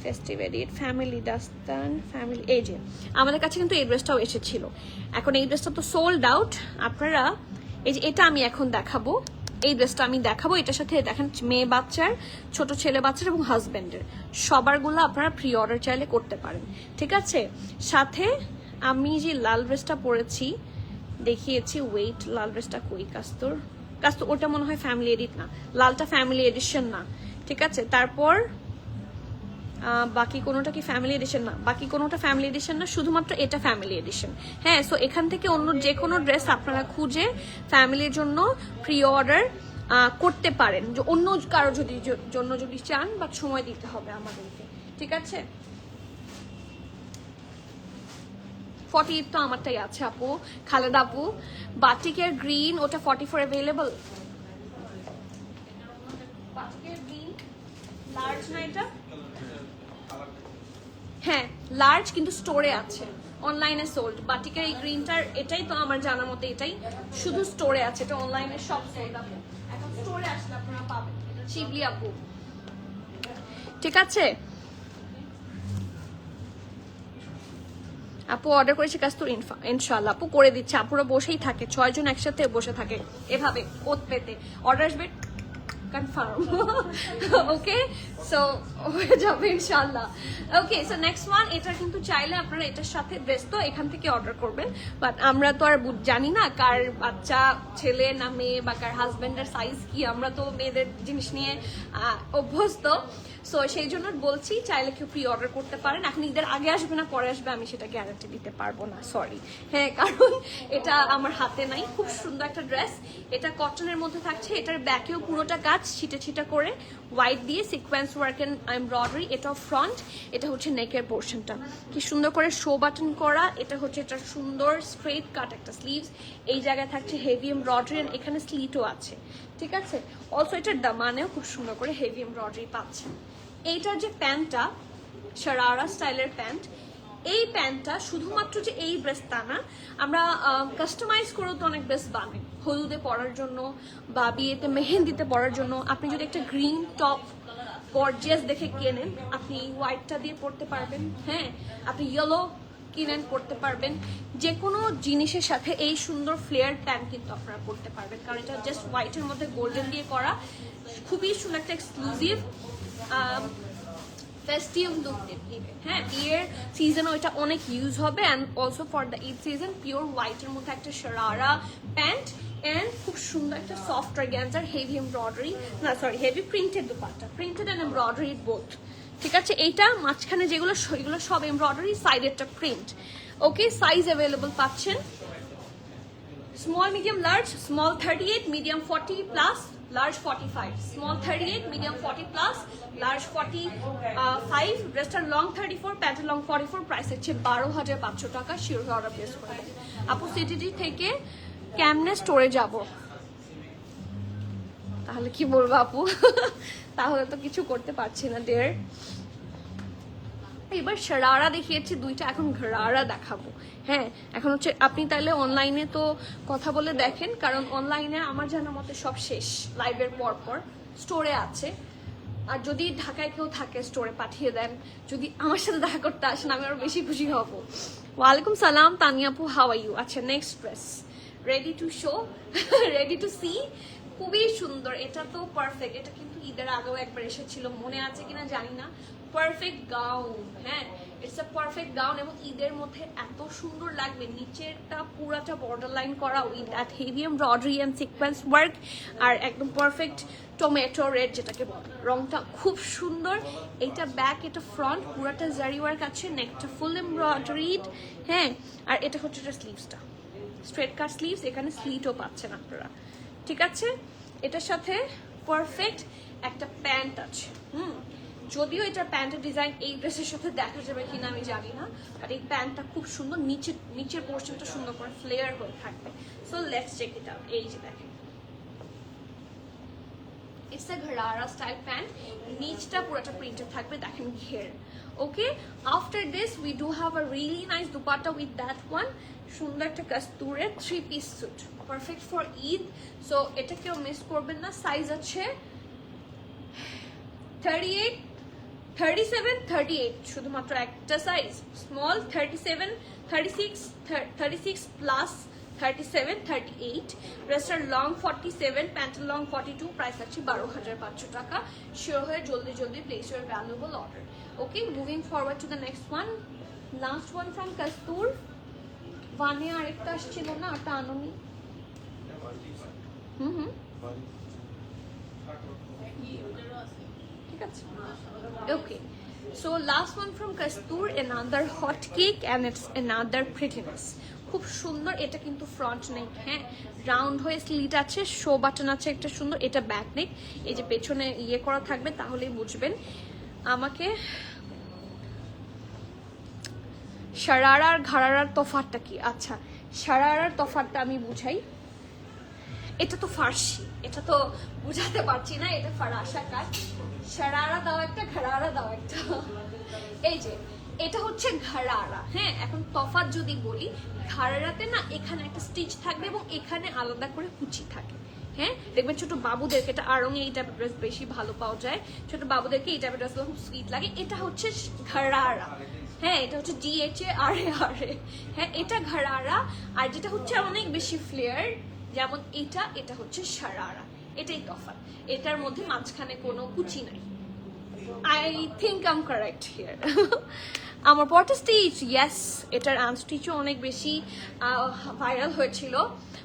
A: ফেস্টিভ এডিট, ফ্যামিলি দাস্তান, ফ্যামিলি, এই যে আমাদের কাছে কিন্তু এই ড্রেসটাও এসেছিল। এখন এই ড্রেসটা তো সোল্ড আউট। আপনারা এই যে এটা আমি এখন দেখাবো, এই ড্রেসটা আমি দেখাবো, এটার সাথে দেখেন মেয়ে বাচ্চার, ছোট ছেলে বাচ্চার এবং হাজবেন্ডের সবারগুলো আপনারা প্রি অর্ডার চাইলে করতে পারেন। ঠিক আছে, সাথে আমি যে লাল ড্রেসটা পরেছি দেখিয়েছি, ওয়েট লাল ড্রেসটা কই, কাস্তুর ওটা মনে হয় ফ্যামিলি এডিট না, লালটা ফ্যামিলি এডিশন না। ঠিক আছে। তারপর বাকি কোনোটা কি ফ্যামিলি এডিশন? না, বাকি কোনোটা ফ্যামিলি এডিশন না, শুধুমাত্র এটা ফ্যামিলি এডিশন। হ্যাঁ, সো এখান থেকে অন্য যে কোনো ড্রেস আপনারা খুঁজে ফ্যামিলির জন্য প্রি অর্ডার করতে পারেন, যে অন্য কারো জন্য যদি চান, বাট সময় দিতে হবে আমাদেরকে, ঠিক আছে। 48 তো আমারটাই আছে আপু, খালেদা আপু। বাটিকের গ্রিন, ওটা 44 অ্যাভেলেবল। বাটিকের গ্রিন লার্জ না এটা? হ্যাঁ লার্জ, কিন্তু স্টোরে আছে, অনলাইনে সোল্ড। বাটিকের এই গ্রিনটার এটাই তো আমার জানার মতে, এটাই শুধু স্টোরে আছে, এটা অনলাইনে সব সোল্ড আপু। এখন স্টোরে আসলে আপনারা পাবেন। শিবলি আপু, ঠিক আছে। আপু অর্ডার করেছি কাস্তুর, ইনশাল্লাহ আপু করে দিচ্ছে। আপুরা বসেই থাকে, 6 জন একসাথে বসে থাকে এভাবে ওত পেতে। অর্ডার আসবে কনফার্ম, ওকে। সো হয়ে যাবে ইনশাল্লাহ। ওকে, সো নেক্সট ওয়ান, এটা কিন্তু চাইলে আপনারা এটার সাথে ড্রেস তো এখান থেকে অর্ডার করবেন, বাট আমরা তো আর জানি না কার বাচ্চা ছেলে না মেয়ে, বা কার হাজবেন্ডের সাইজ কি, আমরা তো মেয়েদের জিনিস নিয়ে অভ্যস্ত। সো সেই জন্য বলছি, চাইলে কেউ প্রি অর্ডার করতে পারেন। এখন ঈদের আগে আসবে না পরে আসবে আমি সেটা গ্যারান্টি দিতে পারবো না, সরি। হ্যাঁ, কারণ এটা আমার হাতে নাই। খুব সুন্দর একটা ড্রেস, এটা কটনের মধ্যে থাকছে। এটার ব্যাকেও পুরোটা কাজ ছিটা ছিটা করে হোয়াইট দিয়ে সিকোয়েন্স ওয়ার্ক এন্ড এমব্রয়ডারি। এটা ফ্রন্ট, এটা হচ্ছে নেকের পোর্শনটা কি সুন্দর করে শো বাটন করা। এটা হচ্ছে এটা সুন্দর স্ট্রেট কাট একটা স্লিভস, এই জায়গায় থাকছে হেভি এমব্রয়ডারি, এখানে স্লিটও আছে, ঠিক আছে। অলসো এটার দামানেও খুব সুন্দর করে হেভি এমব্রয়ডারি পাচ্ছে। এইটার যে প্যান্টটা, শারারা স্টাইলের প্যান্ট, এই প্যান্টটা শুধুমাত্র যে এই ড্রেস তা না, আমরা কাস্টমাইজ করেও তো অনেক ড্রেস বানাই, হলুদে পরার জন্য বা বিয়েতে মেহেন্দিতে পরার জন্য। আপনি যদি একটা গ্রিন টপ গর্জিয়াস দেখে কেনেন, আপনি হোয়াইটটা দিয়ে পরতে পারবেন। হ্যাঁ, আপনি ইয়েলো কিনেন, পরতে পারবেন। যে কোনো জিনিসের সাথে এই সুন্দর ফ্লেয়ার প্যান্ট কিন্তু আপনারা পরতে পারবেন, কারণ এটা জাস্ট হোয়াইটের মধ্যে গোল্ডেন দিয়ে করা, খুবই সুন্দর একটা এক্সক্লুসিভ ফেস্টিভ লুক দিবে। হ্যাঁ, বিয়ের সিজনও এটা অনেক ইউজ হবে, and also for the Eid season. Pure হোয়াইটের মধ্যে একটা শারারা প্যান্ট অ্যান্ড খুব সুন্দর একটা সফট অর্গানজার হেভি এমব্রয়ডারি, না sorry heavy printed dupatta, printed and embroidery both, ঠিক আছে। এইটা মাঝখানে যেগুলো এগুলো সব এমব্রয়ডারি, সাইডেরটা প্রিন্ট। ওকে, সাইজ অ্যাভেলেবল পাচ্ছেন small, medium, large. Small 38, medium 40 plus, large 45। Small 38, medium 40 plus, large 45। ড্রেসটার লং 34, প্যান্টের লং 44। প্রাইস হচ্ছে 12,500 টাকা। শিওর অর্ডার প্লেস করবেন। আপু সিটিজি থেকে কেমনে স্টোরে যাব? তাহলে কি বলবো আপু? তাহলে তো কিছু করতে পারছি না ডিয়ার। এবার শারারা দেখিয়েছি দুইটা, এখন ঘরারা দেখাবো। হ্যাঁ, এখন হচ্ছে আপনি তাইলে অনলাইনে তো কথা বলে দেখেন, কারণ অনলাইনে আমার জানা মতে সব শেষ লাইভের পর পর। স্টোরে আছে, আর যদি ঢাকায় কেউ থাকে স্টোরে পাঠিয়ে দেন। যদি আমার সাথে দেখা করতে আসেন আমি আরো বেশি খুশি হব। ওয়ালাইকুম সালাম তানিয়া আপু, হাউ আর ইউ? আচ্ছা, next dress ready to show, ready to see. খুবই সুন্দর, এটা তো পারফেক্ট। এটা কিন্তু ঈদের আগেও একবার এসেছিল, মনে আছে কিনা জানি না। পারফেক্ট গাউন, হ্যাঁ ইটস আ পারফেক্ট গাউন, এবং ঈদের মধ্যে এত সুন্দর লাগবে। নিচেরটা পুরাটা বর্ডার লাইন করা with that heavy embroidery and sequence work, আর একদম পারফেক্ট টমেটো রেড যেটাকে বলে, রংটা খুব সুন্দর। এইটা ব্যাক, এটা ফ্রন্ট, পুরাটা জারি ওয়ার্ক আছে, নেকটা ফুল এমব্রয়ডারিড। হ্যাঁ, আর এটা হচ্ছে এটা স্লিভসটা, স্ট্রেট কাট স্লিভস, এখানে স্লিটও পাচ্ছেন আপনারা, ঠিক আছে। এটার সাথে পারফেক্ট একটা প্যান্ট আছে। যদিও এটা প্যান্টের ডিজাইন এই ড্রেসের সাথে দেখা যাবে কিনা আমি জানি না, আর এই প্যান্টটা খুব সুন্দর, নিচের পোর্শনটা সুন্দর করে ফ্লেয়ার হয়ে থাকবে। So let's check it out. এই যে দেখেন, it's a gharara style pant, নিচটা পুরোটা প্রিন্টেড থাকবে, দেখেন ঘের। Okay, after this we do have a really nice dupatta with that one. সুন্দর একটা কাস্তুরের 3 piece suit, perfect for Eid. So এটা কেউ মিস করবেন না। সাইজ আছে 38, 37, 38, শুধুমাত্র একটা সাইজ স্মল। 37, 36 প্লাস 37, 38। ড্রেসটার লং 47, প্যান্টের লং 42। প্রাইস আছে 12,500 টাকা। শিওর হয়ে জলদি জলদি place your valuable order. Okay, moving forward to the next one. Last one from Kastur. ওয়ানে আরেকটা আসছিল না, ওটা আনোনি। ঠিক আছে okay so last one from Kastur another hot cake and it's another prettiness খুব সুন্দর এটা কিন্তু ফ্রন্ট নেক হ্যাঁ রাউন্ড হয়ে স্লিট আছে শো বাটন আছে একটা সুন্দর এটা ব্যাক নেক এই যে পেছনে ইয়ে করা থাকবে তাহলেই বুঝবেন আমাকে শারারা আর ঘাড়ারার তফাৎটা কি আচ্ছা শারারার তফাৎটা আমি বুঝাই এটা তো ফার্সি এটা তো বুঝাতে পারছি না এটা ফারাসা কাজ শারারা দাও একটা ঘাড়ারা দাও একটা এই যে এটা হচ্ছে ঘাড়ারা হ্যাঁ এখন তফাৎ যদি বলি ঘাড়ারাতে না এখানে একটা স্টিচ থাকবে এবং এখানে আলাদা করে কুচি থাকে হ্যাঁ দেখবেন ছোট বাবুদেরকে এটা আড়ঙে এই টাইপের ড্রেস বেশি ভালো পাওয়া যায় ছোট বাবুদেরকে এই টাইপের ড্রেসগুলো খুব সুইট লাগে এটা হচ্ছে ঘাড়ারা হ্যাঁ এটা হচ্ছে DHARA হ্যাঁ এটা ঘাড়ারা আর যেটা হচ্ছে অনেক বেশি ফ্লেয়ার যেমন এটা হচ্ছে শারারা এটাই তফাৎ এটার মধ্যে মাঝখানে কোনো কুচি নাই I think I'm correct here আমার পরটা স্টিচ ইয়েস এটার আনস্টিচও অনেক বেশি ভাইরাল হয়েছিল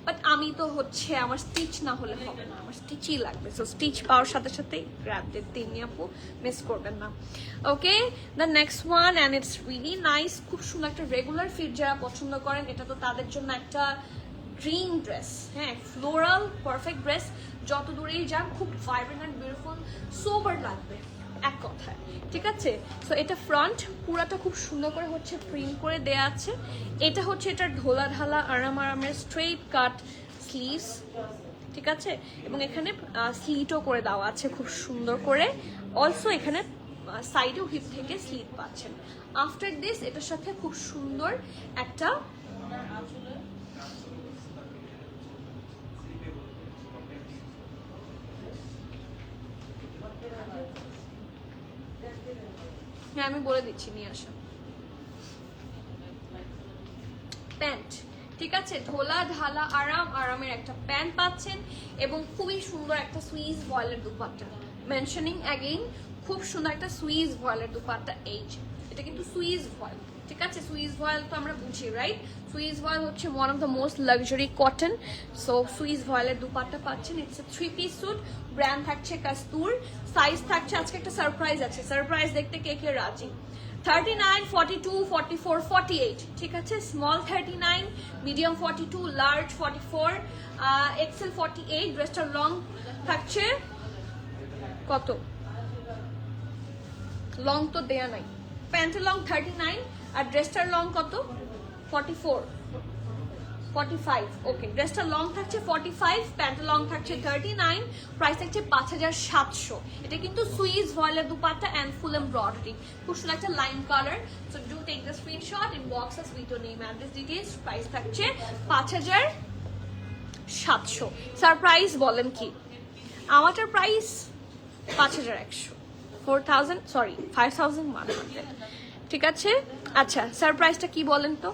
A: বাট আমি তো হচ্ছে আমার স্টিচ না হলে হবে না আমার স্টিচই লাগবে সো স্টিচ পাওয়ার সাথে সাথে গ্র্যাব দিয়ে তিনি আপু মিস করবেন না okay the next one and it's really nice খুব সুন্দর একটা রেগুলার ফিট যারা পছন্দ করেন এটা তো তাদের জন্য একটা ড্রিম ড্রেস হ্যাঁ ফ্লোরাল পারফেক্ট ড্রেস যত দূরেই যান খুব ভাইব্রেন্ট অ্যান্ড বিউটিফুল সোবার লাগবে এক কথায় ঠিক আছে সো এটা ফ্রন্ট পুরাটা খুব সুন্দর করে হচ্ছে প্রিন্ট করে দেয়া আছে এটা হচ্ছে এটার ঢোলা ঢালা আরামের স্ট্রেইট কাট স্লিভস ঠিক আছে এবং এখানে স্লিটও করে দেওয়া আছে খুব সুন্দর করে অলসো এখানে সাইডেও হিপ থেকে স্লিট পাচ্ছেন আফটার দিস এটার সাথে খুব সুন্দর একটা হ্যাঁ আমি বলে দিচ্ছি নিয়ে আসা প্যান্ট ঠিক আছে ঢোলা ঢালা আরামের একটা প্যান্ট পাচ্ছেন এবং খুবই সুন্দর একটা সুইস ভয়েলের দুপাট্টা মেনশনিং অ্যাগেইন খুব সুন্দর একটা সুইস ভয়েলের দুপাট্টা এটা কিন্তু সুইস ভয়েল ঠিক আছে সুইস ভয়েল তো আমরা বুঝি রাইট সুইস ভয়েল হচ্ছে one of the most luxury cotton so Swiss ভয়েলের দুপাট্টা পাচ্ছেন ইটস এ 3-পিস স্যুট ব্র্যান্ড থাকছে কাস্তুর সাইজ থাকছে আজকে একটা সারপ্রাইজ আছে সারপ্রাইজ দেখতে কে কে রাজি 39, 42, 44, 48 ঠিক আছে স্মল 39 মিডিয়াম 42 লার্জ 44 এক্সেল 48 ড্রেসটা লং থাকছে কত লং তো দেয়া নাই প্যান্টের লং 39 আর ড্রেসটার লং কত 44 45 ওকে ড্রেসটা লং থাকছে 45 প্যান্টের লং থাকছে 39 প্রাইস থাকছে 5700 এটা কিন্তু সুইস ভয়েলের দুপাট্টা এন্ড ফুল এমব্রয়ডারি খুব সুন্দর একটা line colour so do take the screenshot inbox us with your name address details price থাকছে 5700 সারপ্রাইজ বলেন কি আমারটার প্রাইস 5100 4000 সরি 5100 ঠিক আছে আচ্ছা সারপ্রাইজটা কি বলেন তো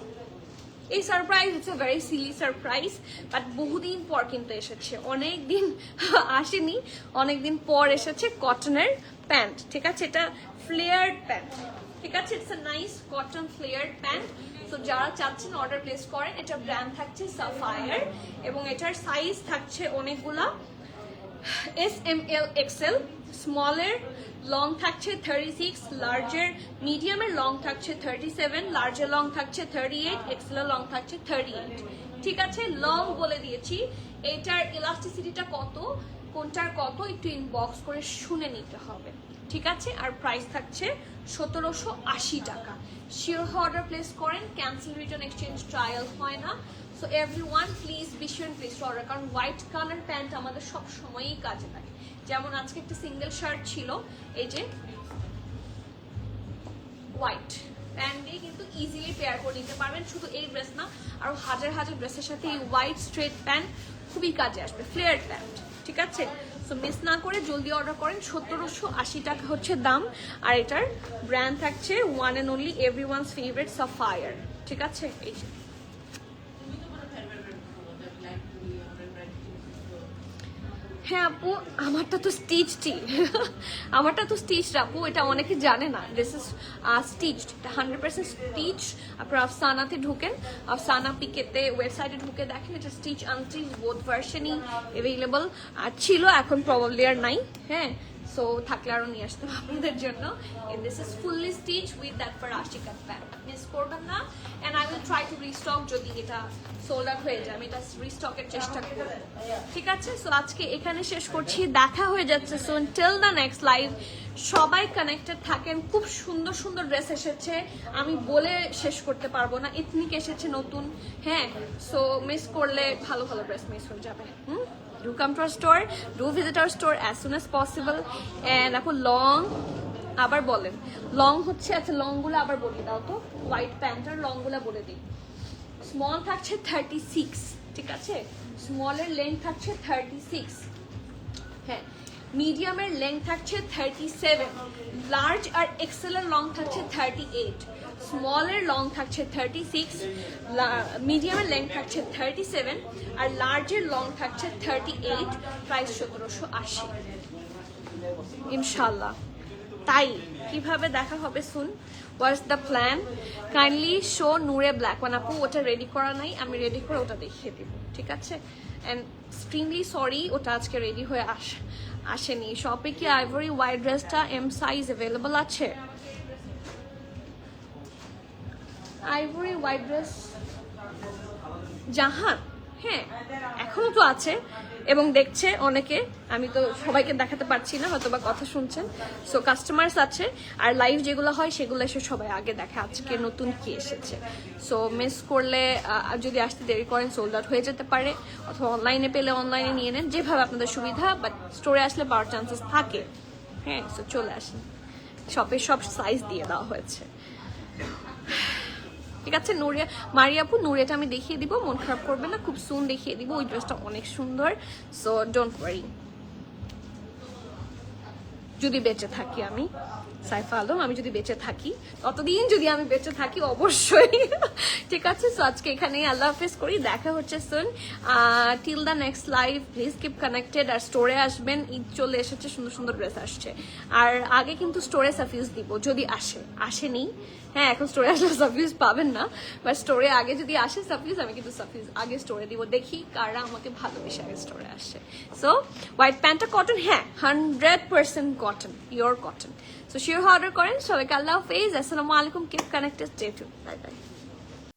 A: এই surprise it's a very silly surprise but বহুদিন পর কিন্তু এসেছে অনেকদিন আসেনি অনেকদিন পর এসেছে কটনের প্যান্ট ঠিক আছে এটা ফ্লেয়ার্ড প্যান্ট ঠিক আছে it's a nice cotton flared pant তো যারা চাচ্ছেন অর্ডার প্লেস করেন এটা ব্র্যান্ড থাকছে সাফায়ার এবং এটার সাইজ থাকছে অনেকগুলা SML XL স্মলের লং থাকছে 36 লার্জের মিডিয়ামের লং থাকছে 37 লার্জের লং থাকছে 38 এক্সেলের লং থাকছে 38 ঠিক আছে লং বলে দিয়েছি এটার ইলাস্টিসিটিটা কত কোনটার কত একটু ইনবক্স করে শুনে নিতে হবে ঠিক আছে আর প্রাইস থাকছে 1780 টাকা শিওর অর্ডার প্লেস করেন ক্যান্সেল রিটার্ন এক্সচেঞ্জ ট্রায়াল হয় না so everyone please be sure place order কারণ হোয়াইট কালার প্যান্ট আমাদের সব সময়ই কাজে লাগে যেমন আজকে একটা সিঙ্গেল শার্ট ছিল এই যে হোয়াইট প্যান্ট দিয়ে কিন্তু ইজিলি পেয়ার করে নিতে পারবেন শুধু এই ড্রেস না আরো হাজার হাজার ড্রেসের সাথে এই হোয়াইট স্ট্রেট প্যান্ট খুবই কাজে আসবে ফ্লেয়ার প্যান্ট ঠিক আছে সো মিস না করে জলদি অর্ডার করেন 1780 টাকা হচ্ছে দাম আর এটার ব্র্যান্ড থাকছে one and only everyone's favourite Sapphire ঠিক আছে এই যে হ্যাঁ আপু আমারটা তো স্টিচড আপু এটা অনেকে জানে না দিস ইজ স্টিচড 100% স্টিচ আপনারা আফসানাতে ঢুকেন আফসানা পিকেতে ওয়েবসাইটে ঢুকে দেখেন এটা স্টিচ আনস্টিচ বোথ ভার্সনই অ্যাভেলেবল ছিল এখন প্রবাবলি আর নাই হ্যাঁ সো থাকলে আরো নিয়ে আসতাম আপনাদের জন্য। And this is fully stitch with that ফরাসি কাট প্যান্ট, মিস করবেন না। And I will try to restock, যদি এটা সোল্ড আউট হয়ে যায় আমি এটা রিস্টকের চেষ্টা করব, ঠিক আছে? সো আজকে এখানে শেষ করছি, দেখা হয়ে যাচ্ছে সুন। টিল দ্য নেক্সট লাইভ সবাই কানেক্টেড থাকেন। খুব সুন্দর সুন্দর ড্রেস এসেছে, আমি বলে শেষ করতে পারবো না। ইথনিক এসেছে নতুন, হ্যাঁ। সো মিস করলে ভালো ভালো ড্রেস মিস হয়ে যাবে। Do come to our store, do visit our store as soon as possible. And আপু লং আবার বলেন, লং হচ্ছে, আচ্ছা লংগুলো আবার বলে দাও তো, হোয়াইট প্যান্টার লংগুলো বলে দিই। স্মল থাকছে 36, ঠিক আছে? স্মলের লেন্থ থাকছে 36, হ্যাঁ। মিডিয়ামের লেন্থ থাকছে 37, লার্জ আর এক্সেল এর লং থাকছে 38, স্মলের লং থাকছে 36, মিডিয়ামের লেন্থ থাকছে 37 আর লার্জের লং থাকছে 38, প্রাইস 1780 ইনশাল্লাহ। তাই কিভাবে দেখা হবে শুন, what's the plan? Kindly show নূরে ব্ল্যাক ওয়ান। আপু ওটা রেডি করা নাই, আমি রেডি করে ওটা দেখিয়ে দিব, ঠিক আছে? অ্যান্ড এক্সট্রিমলি সরি ওটা আজকে রেডি হয়ে আসেনি। শপে কি আইভরি হোয়াইট ড্রেসটা এম সাইজ অ্যাভেলেবল আছে? আইভরি হোয়াইট ড্রেস জাহান, হ্যাঁ এখনো তো আছে এবং দেখছে অনেকে, আমি তো সবাইকে দেখাতে পারছি না, হয়তো বা কথা শুনছেন। সো কাস্টমার্স আছে, আর লাইভ যেগুলো হয় সেগুলো এসে সবাই আগে দেখে আজকে নতুন কি এসেছে। সো মিস করলে যদি আসতে দেরি করেন সোল্ড আউট হয়ে যেতে পারে, অথবা অনলাইনে পেলে অনলাইনে নিয়ে নেন, যেভাবে আপনাদের সুবিধা। বাট স্টোরে আসলে পাওয়ার চান্সেস থাকে, হ্যাঁ। সো চলে আসেন, শপে সব সাইজ দিয়ে দেওয়া হয়েছে, ঠিক আছে? নুরিয়া মারিয়াপু, নুরিয়াটা আমি দেখিয়ে দিব, মন খারাপ করবে না, খুব সুন দেখিয়ে দিব। ওই ড্রেসটা অনেক সুন্দর, সো ডোন্ট ওয়ারি। যদি বেঁচে থাকি আমি, সাইফা আলম, আমি যদি বেঁচে থাকি, ততদিন যদি আমি বেঁচে থাকি অবশ্যই, ঠিক আছে? সো আজকে এখানেই আল্লাহ হাফেজ করি, দেখা হচ্ছে soon. Till the next live please keep connected. আর স্টোরে আসবেন, ঈদ চলে এসেছে, সুন্দর সুন্দর ড্রেস আসছে। আর আগে কিন্তু স্টোরে সাফিউজ দিব যদি আসেনি, হ্যাঁ। এখন স্টোরে আসলে সাফিউজ পাবেন না, বাট স্টোরে আগে যদি আসে সাফিউজ, আমি কিন্তু সাফিউজ আগে স্টোরে দিব। দেখি কারা আমাকে ভালোবেসে আগে স্টোরে আসে। সো হোয়াইট প্যান্টটা কটন, হ্যাঁ 100% cotton, pure cotton. So sure order করেন। সবাইকে আল্লাহ হাফেজ, আসসালামু আলাইকুম, keep connected, stay tuned, bye bye.